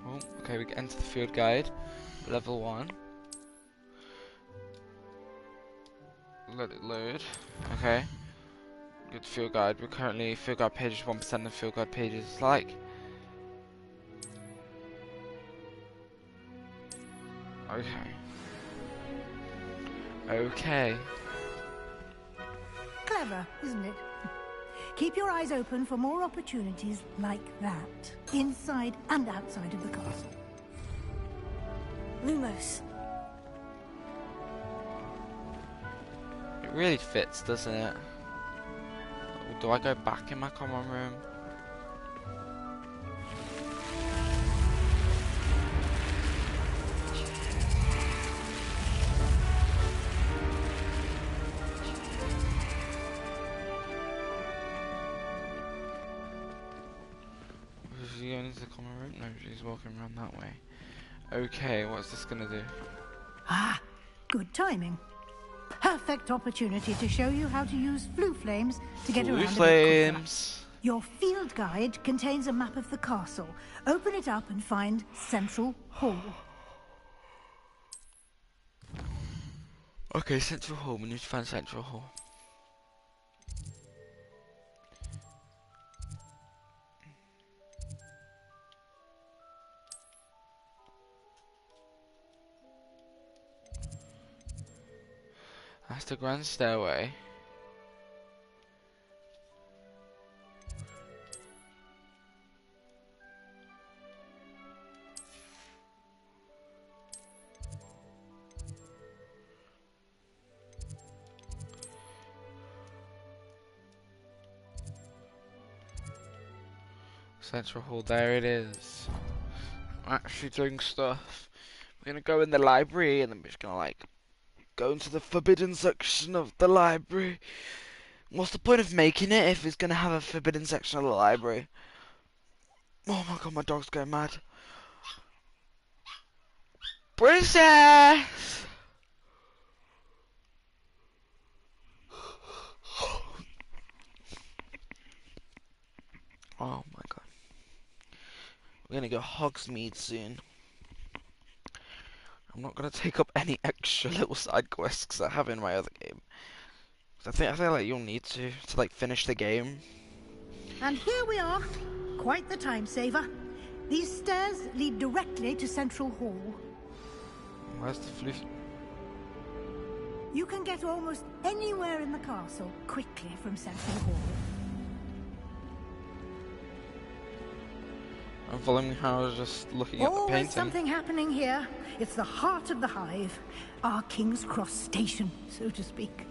Speaker 1: Oh, okay, we can enter the field guide. Level 1. Let it load. Okay. Good field guide. We're currently field guide page is 1% of field guide pages. Like. Okay. Okay.
Speaker 11: Clever, isn't it? Keep your eyes open for more opportunities like that, inside and outside of the castle.
Speaker 3: Lumos.
Speaker 1: It really fits, doesn't it? Do I go back in my common room? Is she going into the common room? No, she's walking around that way. Okay, what's this gonna do?
Speaker 11: Ah, good timing. Perfect opportunity to show you how to use flue flames to get around a bit quicker. Your field guide contains a map of the castle. Open it up and find Central Hall.
Speaker 1: Okay, Central Hall. We need to find Central Hall. That's the grand stairway. Central Hall, there it is. We're actually doing stuff. We're gonna go in the library and then we're just gonna like go into the forbidden section of the library. What's the point of making it if it's gonna have a forbidden section of the library? Oh my god, my dog's going mad. Princess! Oh my god. We're gonna go Hogsmeade soon. I'm not gonna take up any extra little side quests I have in my other game. I think like you'll need to like finish the game.
Speaker 11: And here we are. Quite the time saver. These stairs lead directly to Central Hall.
Speaker 1: Where's the flute?
Speaker 11: You can get almost anywhere in the castle quickly from Central Hall.
Speaker 1: I'm following how I was just looking at the painting.
Speaker 11: Always something happening here. It's the heart of the hive. Our King's Cross station, so to speak.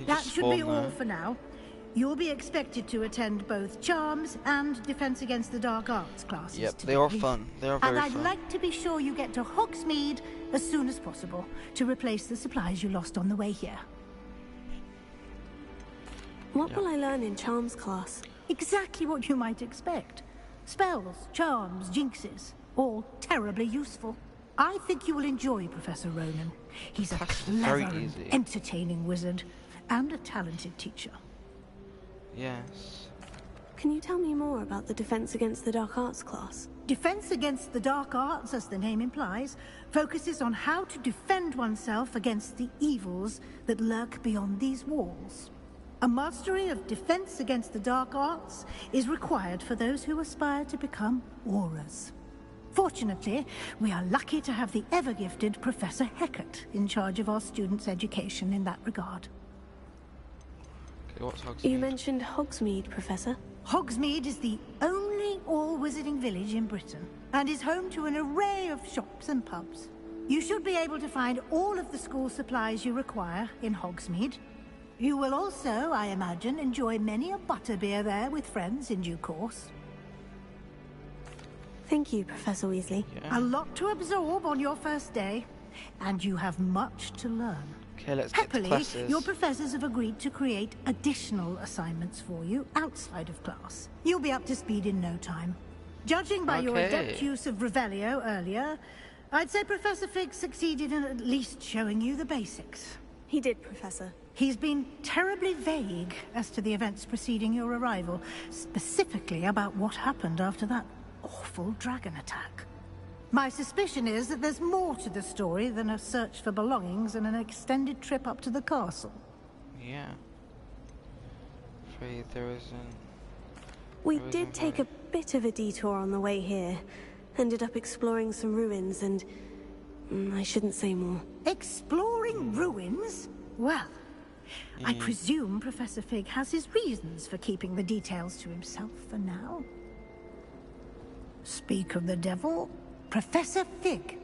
Speaker 11: That should be all for now. You'll be expected to attend both Charms and Defense Against the Dark Arts classes.
Speaker 1: Yep,
Speaker 11: today.
Speaker 1: they are fun. They are very fun.
Speaker 11: And I'd like to be sure you get to Hogsmeade as soon as possible to replace the supplies you lost on the way here.
Speaker 3: What will I learn in Charms class?
Speaker 11: Exactly what you might expect. Spells, charms, jinxes, all terribly useful. I think you will enjoy Professor Ronan. He's a clever and entertaining wizard and a talented teacher.
Speaker 1: Yes.
Speaker 3: Can you tell me more about the Defense Against the Dark Arts class?
Speaker 11: Defense Against the Dark Arts, as the name implies, focuses on how to defend oneself against the evils that lurk beyond these walls. A mastery of Defense Against the Dark Arts is required for those who aspire to become Aurors. Fortunately, we are lucky to have the ever-gifted Professor Hecat in charge of our students' education in that regard.
Speaker 1: Okay, what's Hogsmeade?
Speaker 3: You mentioned Hogsmeade, Professor.
Speaker 11: Hogsmeade is the only all-wizarding village in Britain, and is home to an array of shops and pubs. You should be able to find all of the school supplies you require in Hogsmeade. You will also, I imagine, enjoy many a butterbeer there with friends in due course.
Speaker 3: Thank you, Professor Weasley.
Speaker 11: A lot to absorb on your first day, and you have much to learn.
Speaker 1: Okay, let's get to
Speaker 11: Happily,
Speaker 1: classes.
Speaker 11: your professors have agreed to create additional assignments for you outside of class. You'll be up to speed in no time. Judging by your adept use of Revelio earlier, I'd say Professor Fig succeeded in at least showing you the basics.
Speaker 3: He did, Professor.
Speaker 11: He's been terribly vague as to the events preceding your arrival, specifically about what happened after that awful dragon attack. My suspicion is that there's more to the story than a search for belongings and an extended trip up to the castle.
Speaker 1: Yeah. Afraid there isn't...
Speaker 3: We did take a bit of a detour on the way here. Ended up exploring some ruins and... I shouldn't say more.
Speaker 11: Exploring ruins? Well, I presume Professor Fig has his reasons for keeping the details to himself for now. Speak of the devil, Professor Fig.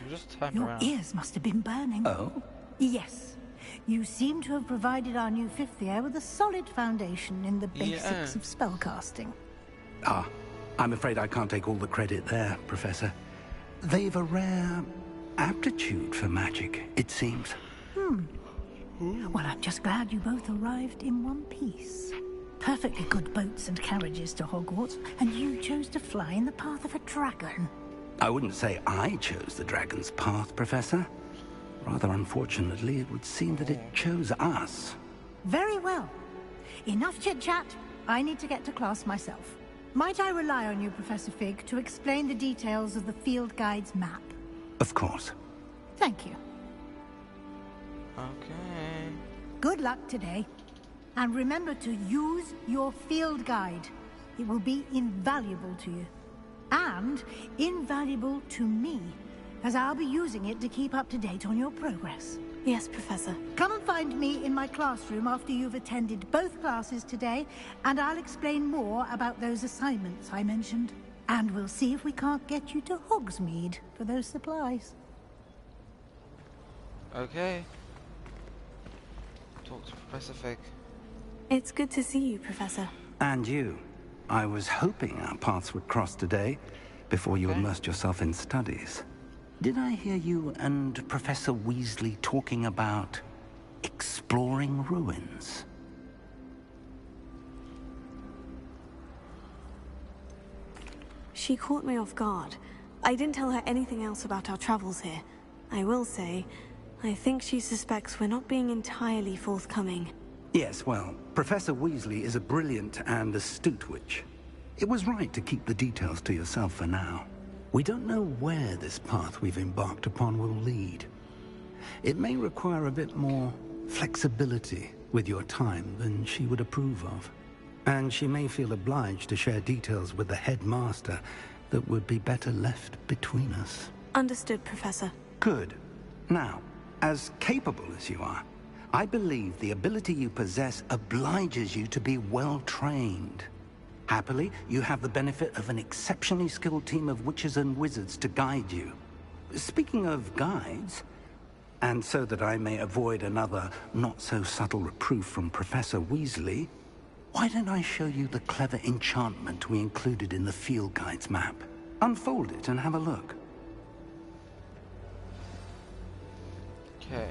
Speaker 1: Just turn
Speaker 11: Your
Speaker 1: around.
Speaker 11: ears must have been burning.
Speaker 4: Oh?
Speaker 11: Yes. You seem to have provided our new fifth year with a solid foundation in the basics of spellcasting.
Speaker 4: Ah, I'm afraid I can't take all the credit there, Professor. They've a rare aptitude for magic, it seems.
Speaker 11: Well, I'm just glad you both arrived in one piece. Perfectly good boats and carriages to Hogwarts, and you chose to fly in the path of a dragon.
Speaker 4: I wouldn't say I chose the dragon's path, Professor. Rather unfortunately, it would seem that it chose us.
Speaker 11: Very well. Enough chit-chat. I need to get to class myself. Might I rely on you, Professor Fig, to explain the details of the field guide's map?
Speaker 4: Of course.
Speaker 11: Thank you.
Speaker 1: Okay.
Speaker 11: Good luck today. And remember to use your field guide. It will be invaluable to you. And invaluable to me, as I'll be using it to keep up to date on your progress.
Speaker 3: Yes, Professor.
Speaker 11: Come and find me in my classroom after you've attended both classes today, and I'll explain more about those assignments I mentioned. And we'll see if we can't get you to Hogsmeade for those supplies.
Speaker 1: Okay. Talk to Professor Fig.
Speaker 3: It's good to see you, Professor.
Speaker 4: And you. I was hoping our paths would cross today, before you immersed yourself in studies. Did I hear you and Professor Weasley talking about exploring ruins?
Speaker 3: She caught me off guard. I didn't tell her anything else about our travels here. I will say, I think she suspects we're not being entirely forthcoming.
Speaker 4: Yes, well, Professor Weasley is a brilliant and astute witch. It was right to keep the details to yourself for now. We don't know where this path we've embarked upon will lead. It may require a bit more flexibility with your time than she would approve of. And she may feel obliged to share details with the headmaster that would be better left between us.
Speaker 3: Understood, Professor.
Speaker 4: Good. Now, as capable as you are, I believe the ability you possess obliges you to be well trained. Happily, you have the benefit of an exceptionally skilled team of witches and wizards to guide you. Speaking of guides, and so that I may avoid another not-so-subtle reproof from Professor Weasley, why don't I show you the clever enchantment we included in the field guide's map? Unfold it and have a look.
Speaker 1: Okay.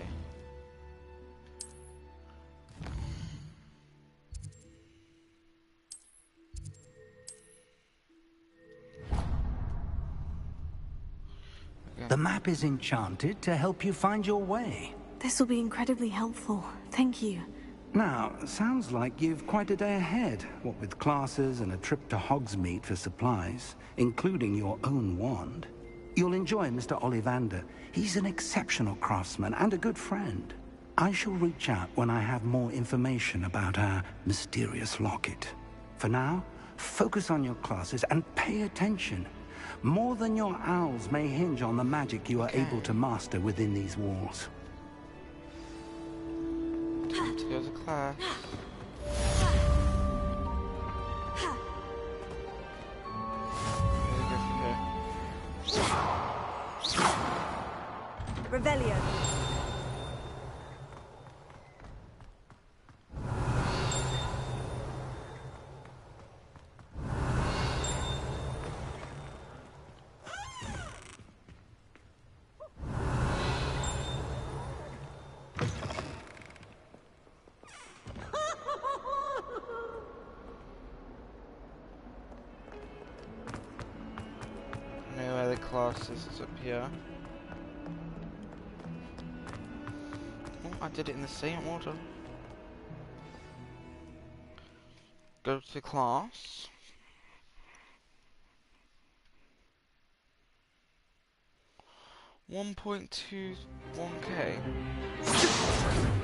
Speaker 4: The map is enchanted to help you find your way.
Speaker 3: This will be incredibly helpful. Thank you.
Speaker 4: Now, sounds like you've quite a day ahead, what with classes and a trip to Hogsmeade for supplies, including your own wand. You'll enjoy Mr. Ollivander. He's an exceptional craftsman and a good friend. I shall reach out when I have more information about our mysterious locket. For now, focus on your classes and pay attention. More than your owls may hinge on the magic you are able to master within these walls.
Speaker 1: Time to go to class.
Speaker 18: Revelio.
Speaker 1: Where the classes is up here. Oh, I did it in the same order. Go to class. $1.21K.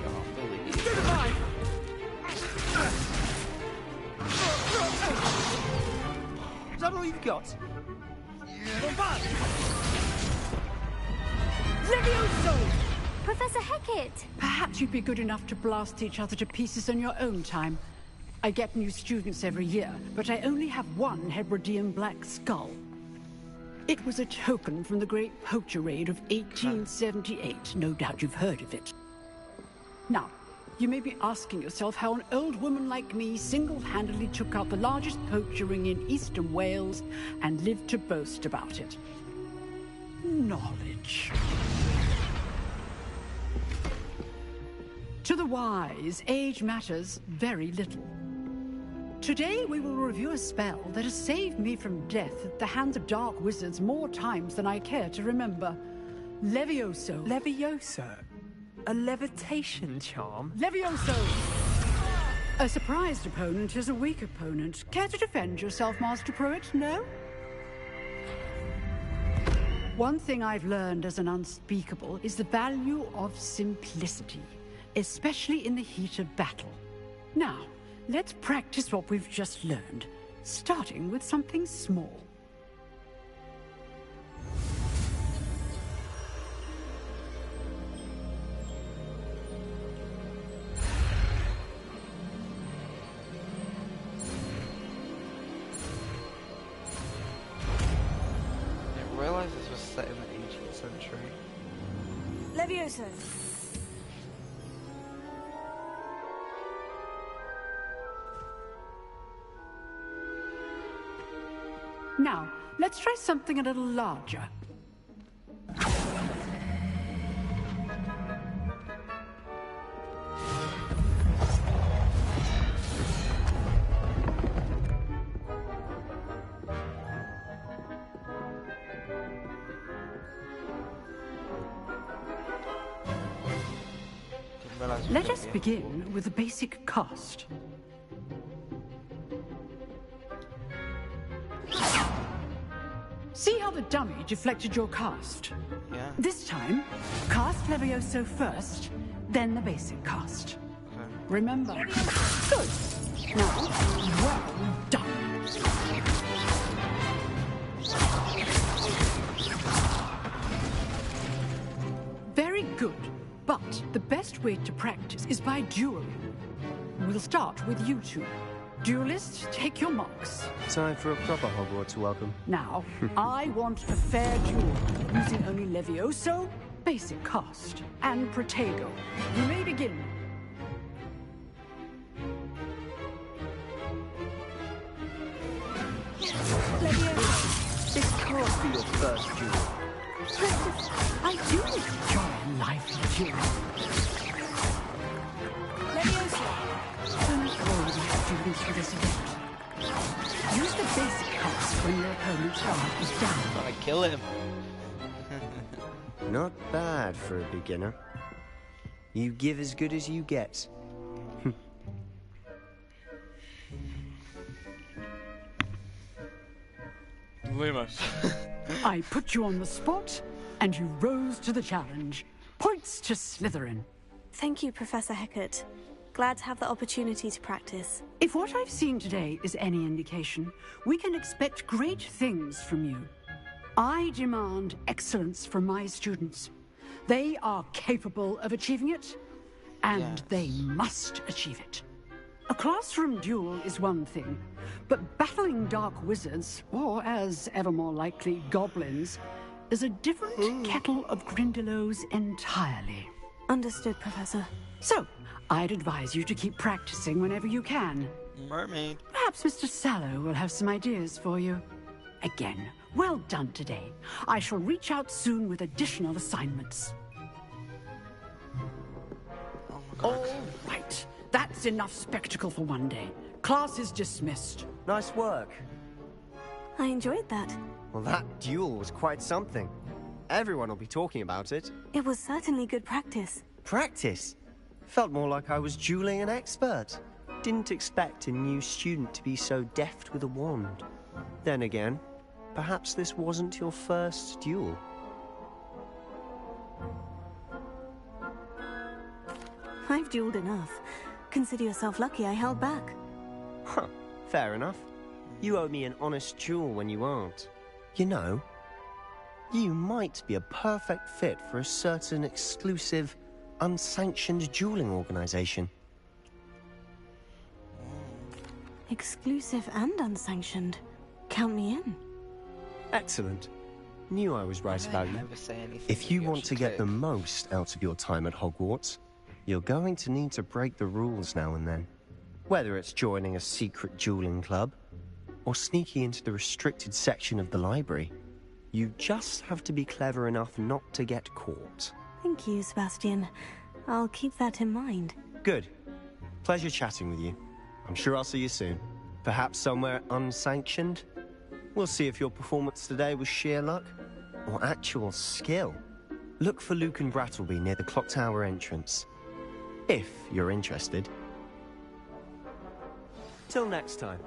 Speaker 1: Can't believe it.
Speaker 19: Is that all you've got?
Speaker 18: Levioso!
Speaker 17: Professor Hecat!
Speaker 20: Perhaps you'd be good enough to blast each other to pieces on your own time. I get new students every year, but I only have one Hebridean black skull. It was a token from the Great Poacher Raid of 1878. No doubt you've heard of it. Now, you may be asking yourself how an old woman like me single-handedly took out the largest poacher ring in eastern Wales and lived to boast about it. Knowledge. To the wise, age matters very little. Today we will review a spell that has saved me from death at the hands of dark wizards more times than I care to remember. Levioso.
Speaker 2: Levioso? A levitation charm?
Speaker 20: Levioso! A surprised opponent is a weak opponent. Care to defend yourself, Master Pruitt? No? One thing I've learned as an unspeakable is the value of simplicity, especially in the heat of battle. Now, let's practice what we've just learned, starting with something small.
Speaker 1: I realised this was set in the 18th century.
Speaker 3: Levioso.
Speaker 20: Now, let's try something a little larger. Let us begin with a basic cast. See how the dummy deflected your cast?
Speaker 1: Yeah.
Speaker 20: This time, cast Levioso first, then the basic cast.
Speaker 1: Okay.
Speaker 20: Remember. Good. Now, well done. Very good. But the best way to practice is by dueling. We'll start with you two. Duelists, take your marks.
Speaker 13: Time for a proper Hogwarts welcome.
Speaker 20: Now, I want a fair duel, using only Levioso, basic cast, and Protego. You may begin.
Speaker 13: Levioso, this can't be your first duel.
Speaker 20: Princess, I do enjoy a lively duel. Levioso. Don't worry about students for this event. Use the basic cast when your opponent's guard is down.
Speaker 1: Gotta kill him.
Speaker 13: Not bad for a beginner. You give as good as you get.
Speaker 1: Lumos.
Speaker 20: I put you on the spot, and you rose to the challenge. Points to Slytherin.
Speaker 3: Thank you, Professor Hecat. Glad to have the opportunity to practice.
Speaker 20: If what I've seen today is any indication, we can expect great things from you. I demand excellence from my students. They are capable of achieving it, and they must achieve it. A classroom duel is one thing, but battling dark wizards, or as ever more likely, goblins, is a different kettle of Grindylows entirely.
Speaker 3: Understood, Professor.
Speaker 20: So, I'd advise you to keep practicing whenever you can.
Speaker 1: Mermaid.
Speaker 20: Perhaps Mr. Sallow will have some ideas for you. Again, well done today. I shall reach out soon with additional assignments. All right. That's enough spectacle for one day. Class is dismissed.
Speaker 13: Nice work.
Speaker 3: I enjoyed that.
Speaker 13: Well, that duel was quite something. Everyone will be talking about it.
Speaker 3: It was certainly good practice.
Speaker 13: Practice? Felt more like I was dueling an expert. Didn't expect a new student to be so deft with a wand. Then again, perhaps this wasn't your first duel.
Speaker 3: I've dueled enough. Consider yourself lucky I held back.
Speaker 13: Huh, fair enough. You owe me an honest duel when you aren't. You know, you might be a perfect fit for a certain exclusive, unsanctioned dueling organization.
Speaker 3: Exclusive and unsanctioned. Count me in.
Speaker 13: Excellent. knew I was right about you.
Speaker 1: Never say anything.
Speaker 13: If you want to get the most out of your time at Hogwarts, you're going to need to break the rules now and then. Whether it's joining a secret dueling club, or sneaking into the restricted section of the library, you just have to be clever enough not to get caught.
Speaker 3: Thank you, Sebastian. I'll keep that in mind.
Speaker 13: Good. Pleasure chatting with you. I'm sure I'll see you soon. Perhaps somewhere unsanctioned? We'll see if your performance today was sheer luck or actual skill. Look for Luke and Brattleby near the clock tower entrance, if you're interested. Till next time.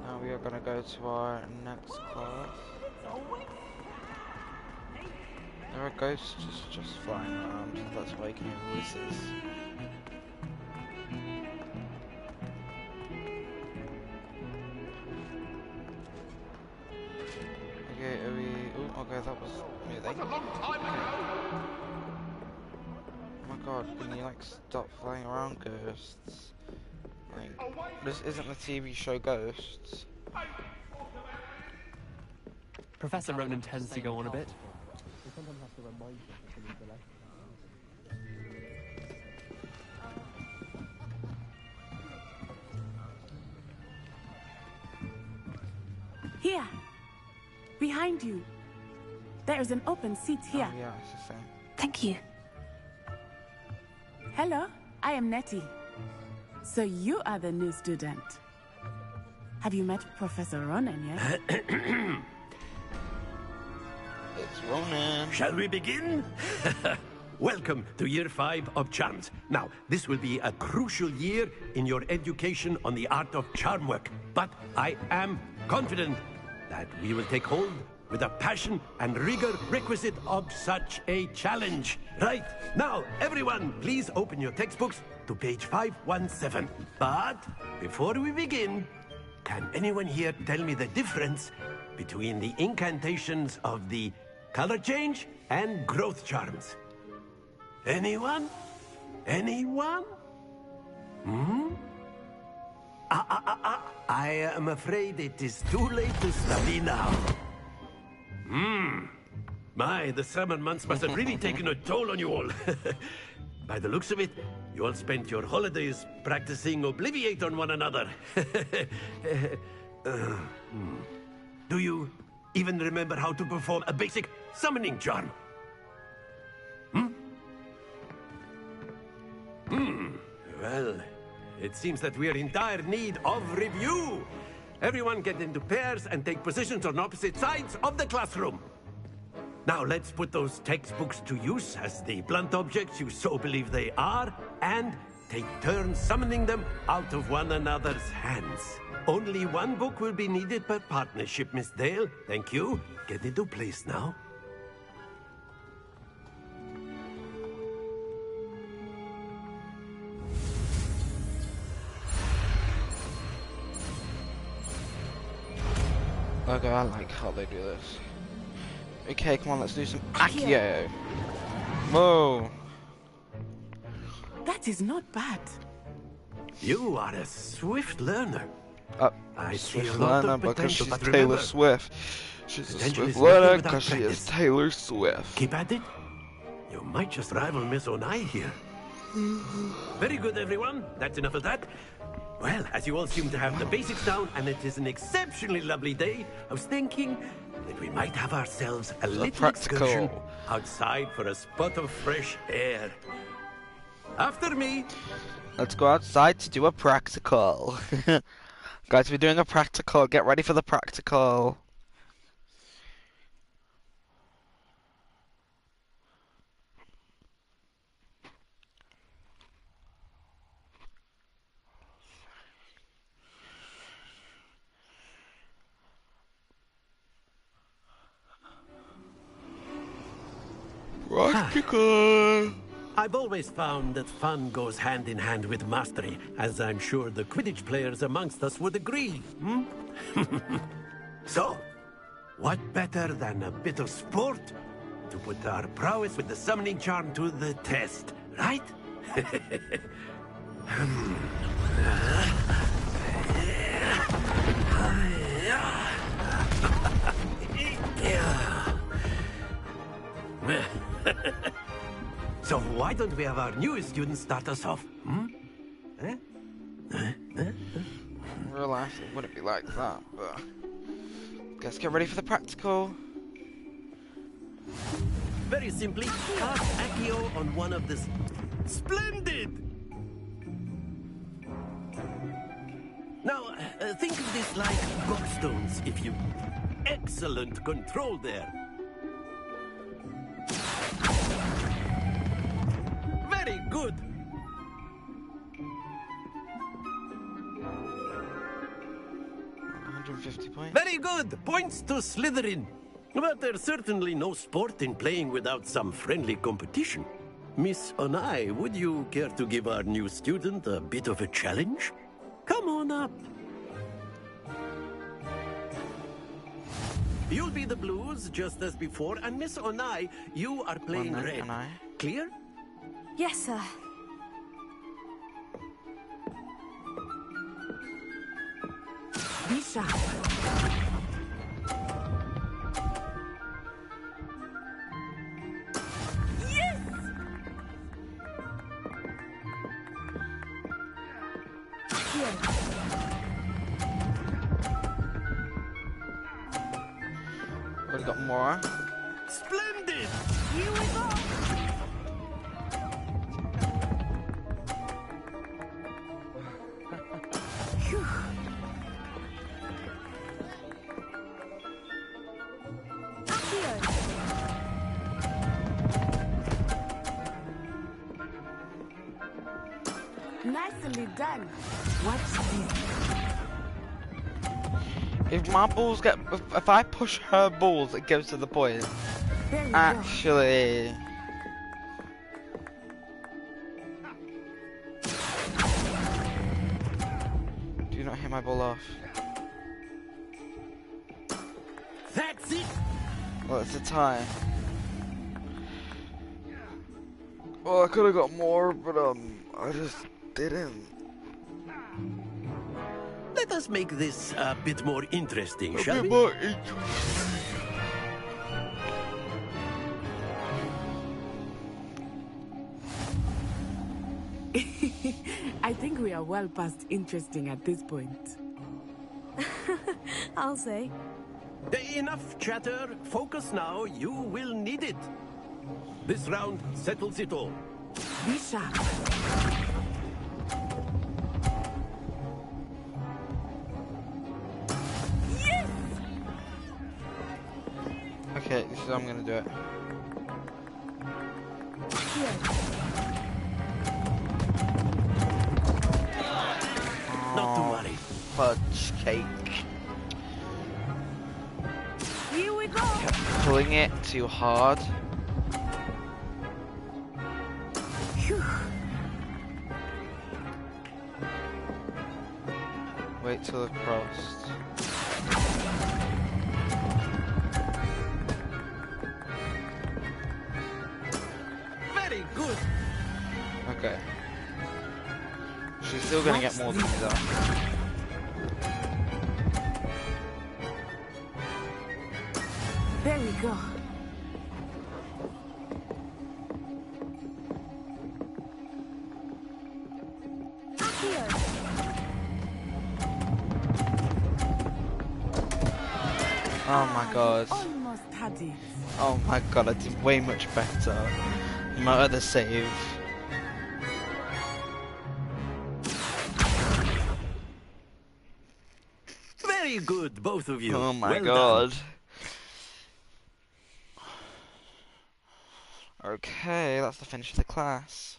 Speaker 1: Now we are going to go to our next class. There are ghosts just flying around, that's why you can hear voices. Okay, are we... Oh, okay, that was... That's a long time ago! Oh my god, can you like stop flying around, ghosts? Like, this isn't the TV show Ghosts.
Speaker 16: Professor Ronan tends to go on a bit.
Speaker 21: Here, behind you. There is an open seat here.
Speaker 1: Oh, yeah, it's the same.
Speaker 3: Thank you.
Speaker 21: Hello, I am Nettie. So you are the new student. Have you met Professor Ronan yet?
Speaker 1: It's Ronan.
Speaker 9: Shall we begin? Welcome to Year 5 of Charms. Now, this will be a crucial year in your education on the art of charm work. But I am confident that we will take hold with a passion and rigor requisite of such a challenge. Right, now, everyone, please open your textbooks to page 517. But before we begin, can anyone here tell me the difference between the incantations of the color change and growth charms? Anyone? Anyone? Hmm? I am afraid it is too late to study now. My, the summer months must have really taken a toll on you all. By the looks of it, you all spent your holidays practicing Obliviate on one another. Do you even remember how to perform a basic summoning charm? Well, it seems that we are in dire need of review. Everyone get into pairs and take positions on opposite sides of the classroom. Now let's put those textbooks to use as the blunt objects you so believe they are, and take turns summoning them out of one another's hands. Only one book will be needed per partnership, Miss Dale. Thank you. Get into place now.
Speaker 1: Okay, I like how they do this. Okay, come on, let's do some Accio. Whoa.
Speaker 21: That is not bad.
Speaker 9: You are a swift learner. I see a
Speaker 1: Swift
Speaker 9: lot
Speaker 1: learner
Speaker 9: of
Speaker 1: because she's
Speaker 9: potential, but
Speaker 1: Taylor
Speaker 9: remember,
Speaker 1: Swift. She's a
Speaker 9: potential
Speaker 1: Swift
Speaker 9: is nothing
Speaker 1: learner
Speaker 9: without
Speaker 1: because she is
Speaker 9: practice.
Speaker 1: Taylor Swift.
Speaker 9: Keep at it. You might just rival Miss Onai here. Very good, everyone. That's enough of that. Well, as you all seem to have the basics down, and it is an exceptionally lovely day, I was thinking that we might have ourselves a little excursion outside for a spot of fresh air. After me.
Speaker 1: Let's go outside to do a practical. Guys, we're doing a practical. Get ready for the practical. Practical.
Speaker 9: I've always found that fun goes hand in hand with mastery, as I'm sure the Quidditch players amongst us would agree. So, what better than a bit of sport to put our prowess with the summoning charm to the test, right? So why don't we have our newest student start us off?
Speaker 1: In real life, it wouldn't be like that, but let's get ready for the practical.
Speaker 9: Very simply, cast Accio on one of the... Splendid! Now, think of this like gobstones, if you... Excellent control there. Very good.
Speaker 1: £150.
Speaker 9: Very good. Points to Slytherin. But there's certainly no sport in playing without some friendly competition. Miss Onai, would you care to give our new student a bit of a challenge? Come on up. You'll be the blues, just as before, and Miss Onai, you are playing red.
Speaker 1: Onai.
Speaker 9: Clear?
Speaker 3: Yes, sir.
Speaker 21: Be sharp.
Speaker 3: Yes!
Speaker 1: Already got more.
Speaker 9: Splendid!
Speaker 3: Here we go!
Speaker 21: Nicely done. Watch this.
Speaker 1: If my balls get... If I push her balls, it goes to the point.
Speaker 21: There we
Speaker 1: Actually... Do not hit my ball off.
Speaker 9: That's it!
Speaker 1: Well, it's a tie. Well, I could have got more, but I just didn't.
Speaker 9: Let us make this a bit more interesting,
Speaker 1: A
Speaker 9: shall
Speaker 1: bit
Speaker 9: we?
Speaker 1: more
Speaker 21: I think we are well past interesting at this point.
Speaker 3: I'll say.
Speaker 9: Enough chatter. Focus now. You will need it. This round settles it all.
Speaker 21: Be sharp.
Speaker 3: Yes!
Speaker 1: Okay, this is how I'm gonna do it.
Speaker 9: Not to worry.
Speaker 1: Fudge cake.
Speaker 3: Here we go!
Speaker 1: Kept pulling it too hard. Wait till it's crossed.
Speaker 9: Very good.
Speaker 1: Okay. She's still gonna get more than me though.
Speaker 21: There we go.
Speaker 1: Oh my god.
Speaker 21: Almost had it.
Speaker 1: Oh my god, I did way much better. My other save.
Speaker 9: Very good, both of you.
Speaker 1: Oh my
Speaker 9: Well
Speaker 1: god.
Speaker 9: done.
Speaker 1: Okay, that's the finish of the class.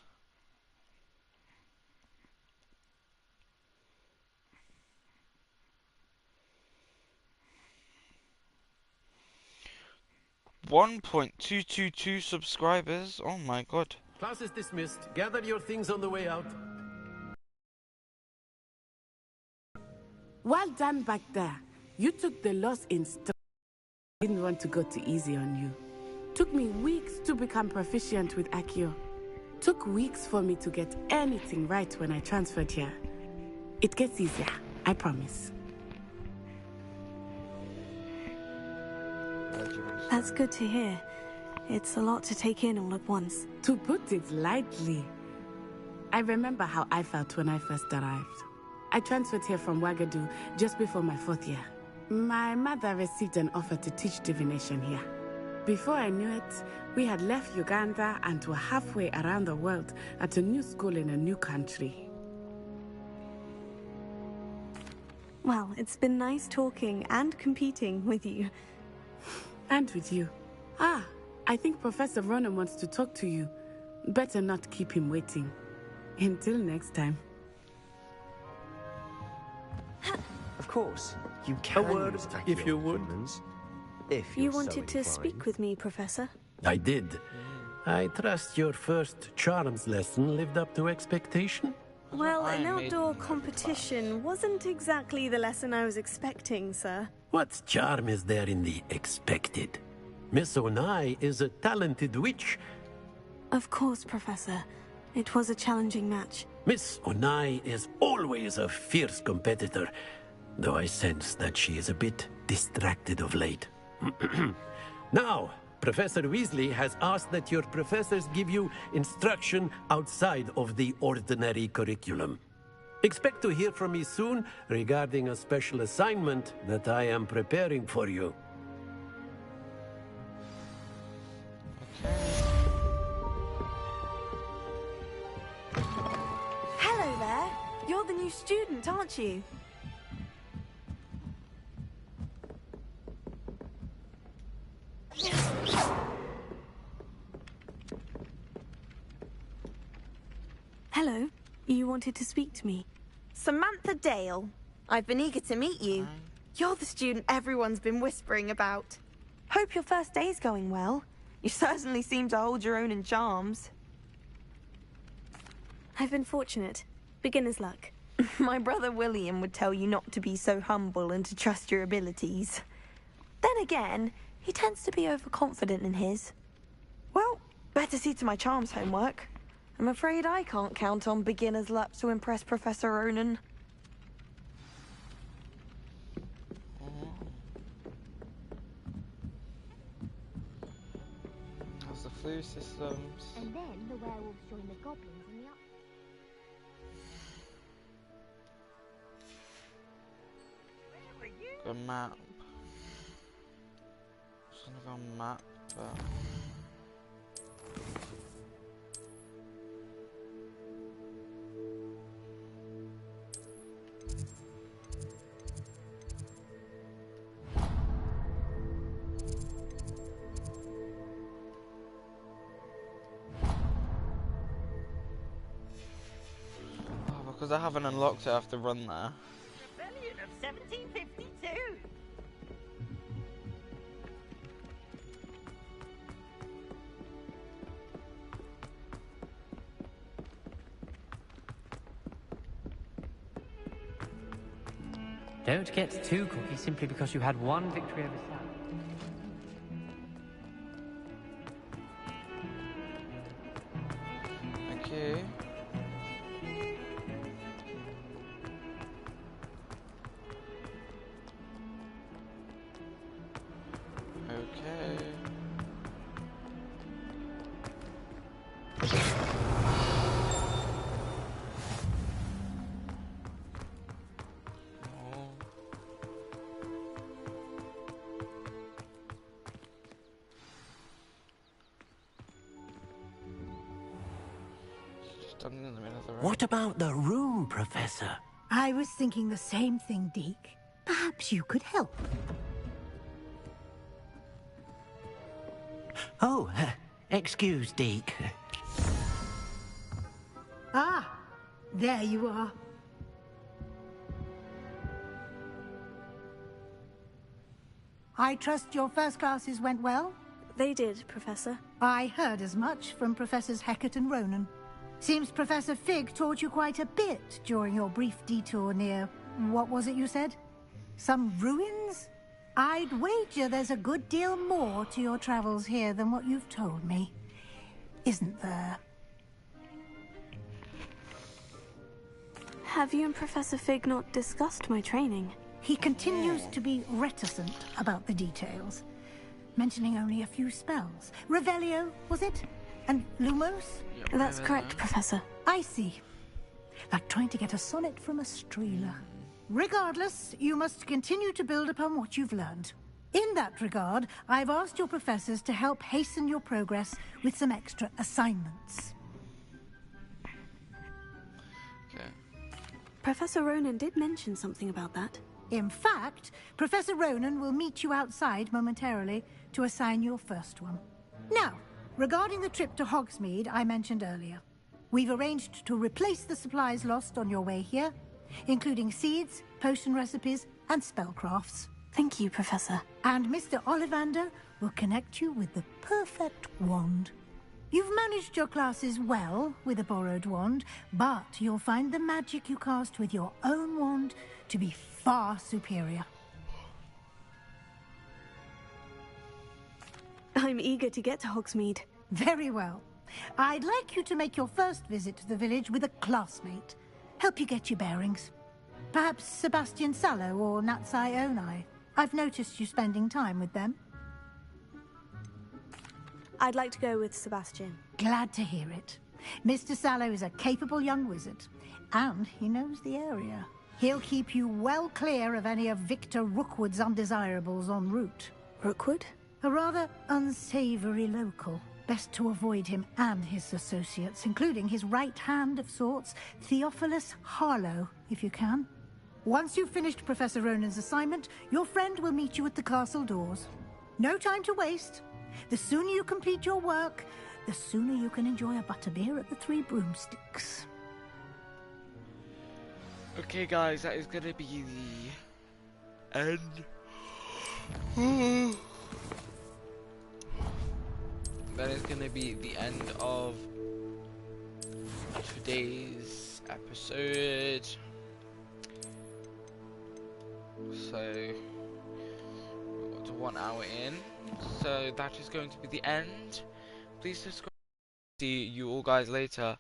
Speaker 1: .222 subscribers. Oh my god.
Speaker 9: Class is dismissed. Gather your things on the way out.
Speaker 21: Well done back there. You took the loss in stride. Didn't want to go too easy on you. Took me weeks to become proficient with Accio. Took weeks for me to get anything right when I transferred here. It gets easier, I promise.
Speaker 3: That's good to hear. It's a lot to take in all at once.
Speaker 21: To put it lightly, I remember how I felt when I first arrived. I transferred here from Wagadu just before my 4th year. My mother received an offer to teach divination here. Before I knew it, we had left Uganda and were halfway around the world at a new school in a new country.
Speaker 3: Well, it's been nice talking and competing with you.
Speaker 21: And with you. Ah, I think Professor Ronan wants to talk to you. Better not keep him waiting. Until next time.
Speaker 2: Of course, you can.
Speaker 9: A word,
Speaker 2: use
Speaker 9: if you would.
Speaker 2: humans, if
Speaker 3: You
Speaker 2: you're so
Speaker 3: wanted to
Speaker 2: inclined.
Speaker 3: speak with me, Professor?
Speaker 9: I did. I trust your first charms lesson lived up to expectation?
Speaker 3: Well, an outdoor competition wasn't exactly the lesson I was expecting, sir.
Speaker 9: What charm is there in the expected? Miss Onai is a talented witch.
Speaker 3: Of course, Professor. It was a challenging match.
Speaker 9: Miss Onai is always a fierce competitor, though I sense that she is a bit distracted of late. Now, Professor Weasley has asked that your professors give you instruction outside of the ordinary curriculum. Expect to hear from me soon regarding a special assignment that I am preparing for you.
Speaker 3: Hello there. You're the new student, aren't you? Hello. You wanted to speak to me.
Speaker 5: Samantha Dale. I've been eager to meet you. You're the student everyone's been whispering about. Hope your first day's going well. You certainly seem to hold your own in charms.
Speaker 3: I've been fortunate. Beginner's luck.
Speaker 5: My brother William would tell you not to be so humble and to trust your abilities. Then again, he tends to be overconfident in his. Well, better see to my charms homework. I'm afraid I can't count on beginner's luck to impress Professor Ronan.
Speaker 1: How's the flu systems?
Speaker 17: And then the werewolves join the goblins in the
Speaker 1: Go map. Just gonna go map. But... because I haven't unlocked it, I have to run there.
Speaker 5: Rebellion of 1752!
Speaker 16: Don't get too cocky simply because you had one victory over Sam.
Speaker 1: Okay. Okay.
Speaker 9: What about the room, Professor?
Speaker 11: I was thinking the same thing, Deke. Perhaps you could help.
Speaker 9: Oh, excuse, Deke.
Speaker 11: Ah, there you are. I trust your first classes went well?
Speaker 3: They did, Professor.
Speaker 11: I heard as much from Professors Hecat and Ronan. Seems Professor Fig taught you quite a bit during your brief detour near... what was it you said? Some ruins? I'd wager there's a good deal more to your travels here than what you've told me. Isn't there?
Speaker 3: Have you and Professor Fig not discussed my training?
Speaker 11: He continues to be reticent about the details, mentioning only a few spells. Revelio, was it? And Lumos?
Speaker 3: That's correct, Professor.
Speaker 11: I see. Like trying to get a sonnet from a streeler. Regardless, you must continue to build upon what you've learned. In that regard, I've asked your professors to help hasten your progress with some extra assignments.
Speaker 1: Okay.
Speaker 3: Professor Ronan did mention something about that.
Speaker 11: In fact, Professor Ronan will meet you outside momentarily to assign your first one. Now, regarding the trip to Hogsmeade I mentioned earlier, we've arranged to replace the supplies lost on your way here, including seeds, potion recipes, and spellcrafts.
Speaker 3: Thank you, Professor.
Speaker 11: And Mr. Ollivander will connect you with the perfect wand. You've managed your classes well with a borrowed wand, but you'll find the magic you cast with your own wand to be far superior.
Speaker 3: I'm eager to get to Hogsmeade.
Speaker 11: Very well. I'd like you to make your first visit to the village with a classmate. Help you get your bearings. Perhaps Sebastian Sallow or Natsai Onai. I've noticed you spending time with them.
Speaker 3: I'd like to go with Sebastian.
Speaker 11: Glad to hear it. Mr. Sallow is a capable young wizard, and he knows the area. He'll keep you well clear of any of Victor Rookwood's undesirables en route.
Speaker 3: Rookwood?
Speaker 11: A rather unsavory local. Best to avoid him and his associates, including his right hand of sorts, Theophilus Harlow, if you can. Once you've finished Professor Ronan's assignment, your friend will meet you at the castle doors. No time to waste. The sooner you complete your work, the sooner you can enjoy a butterbeer at the Three Broomsticks.
Speaker 1: Okay, guys, that is gonna be the end. That is gonna be the end of today's episode. So, we've got to 1 hour in. So that is going to be the end. Please subscribe. See you all guys later.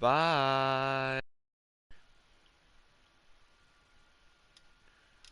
Speaker 1: Bye.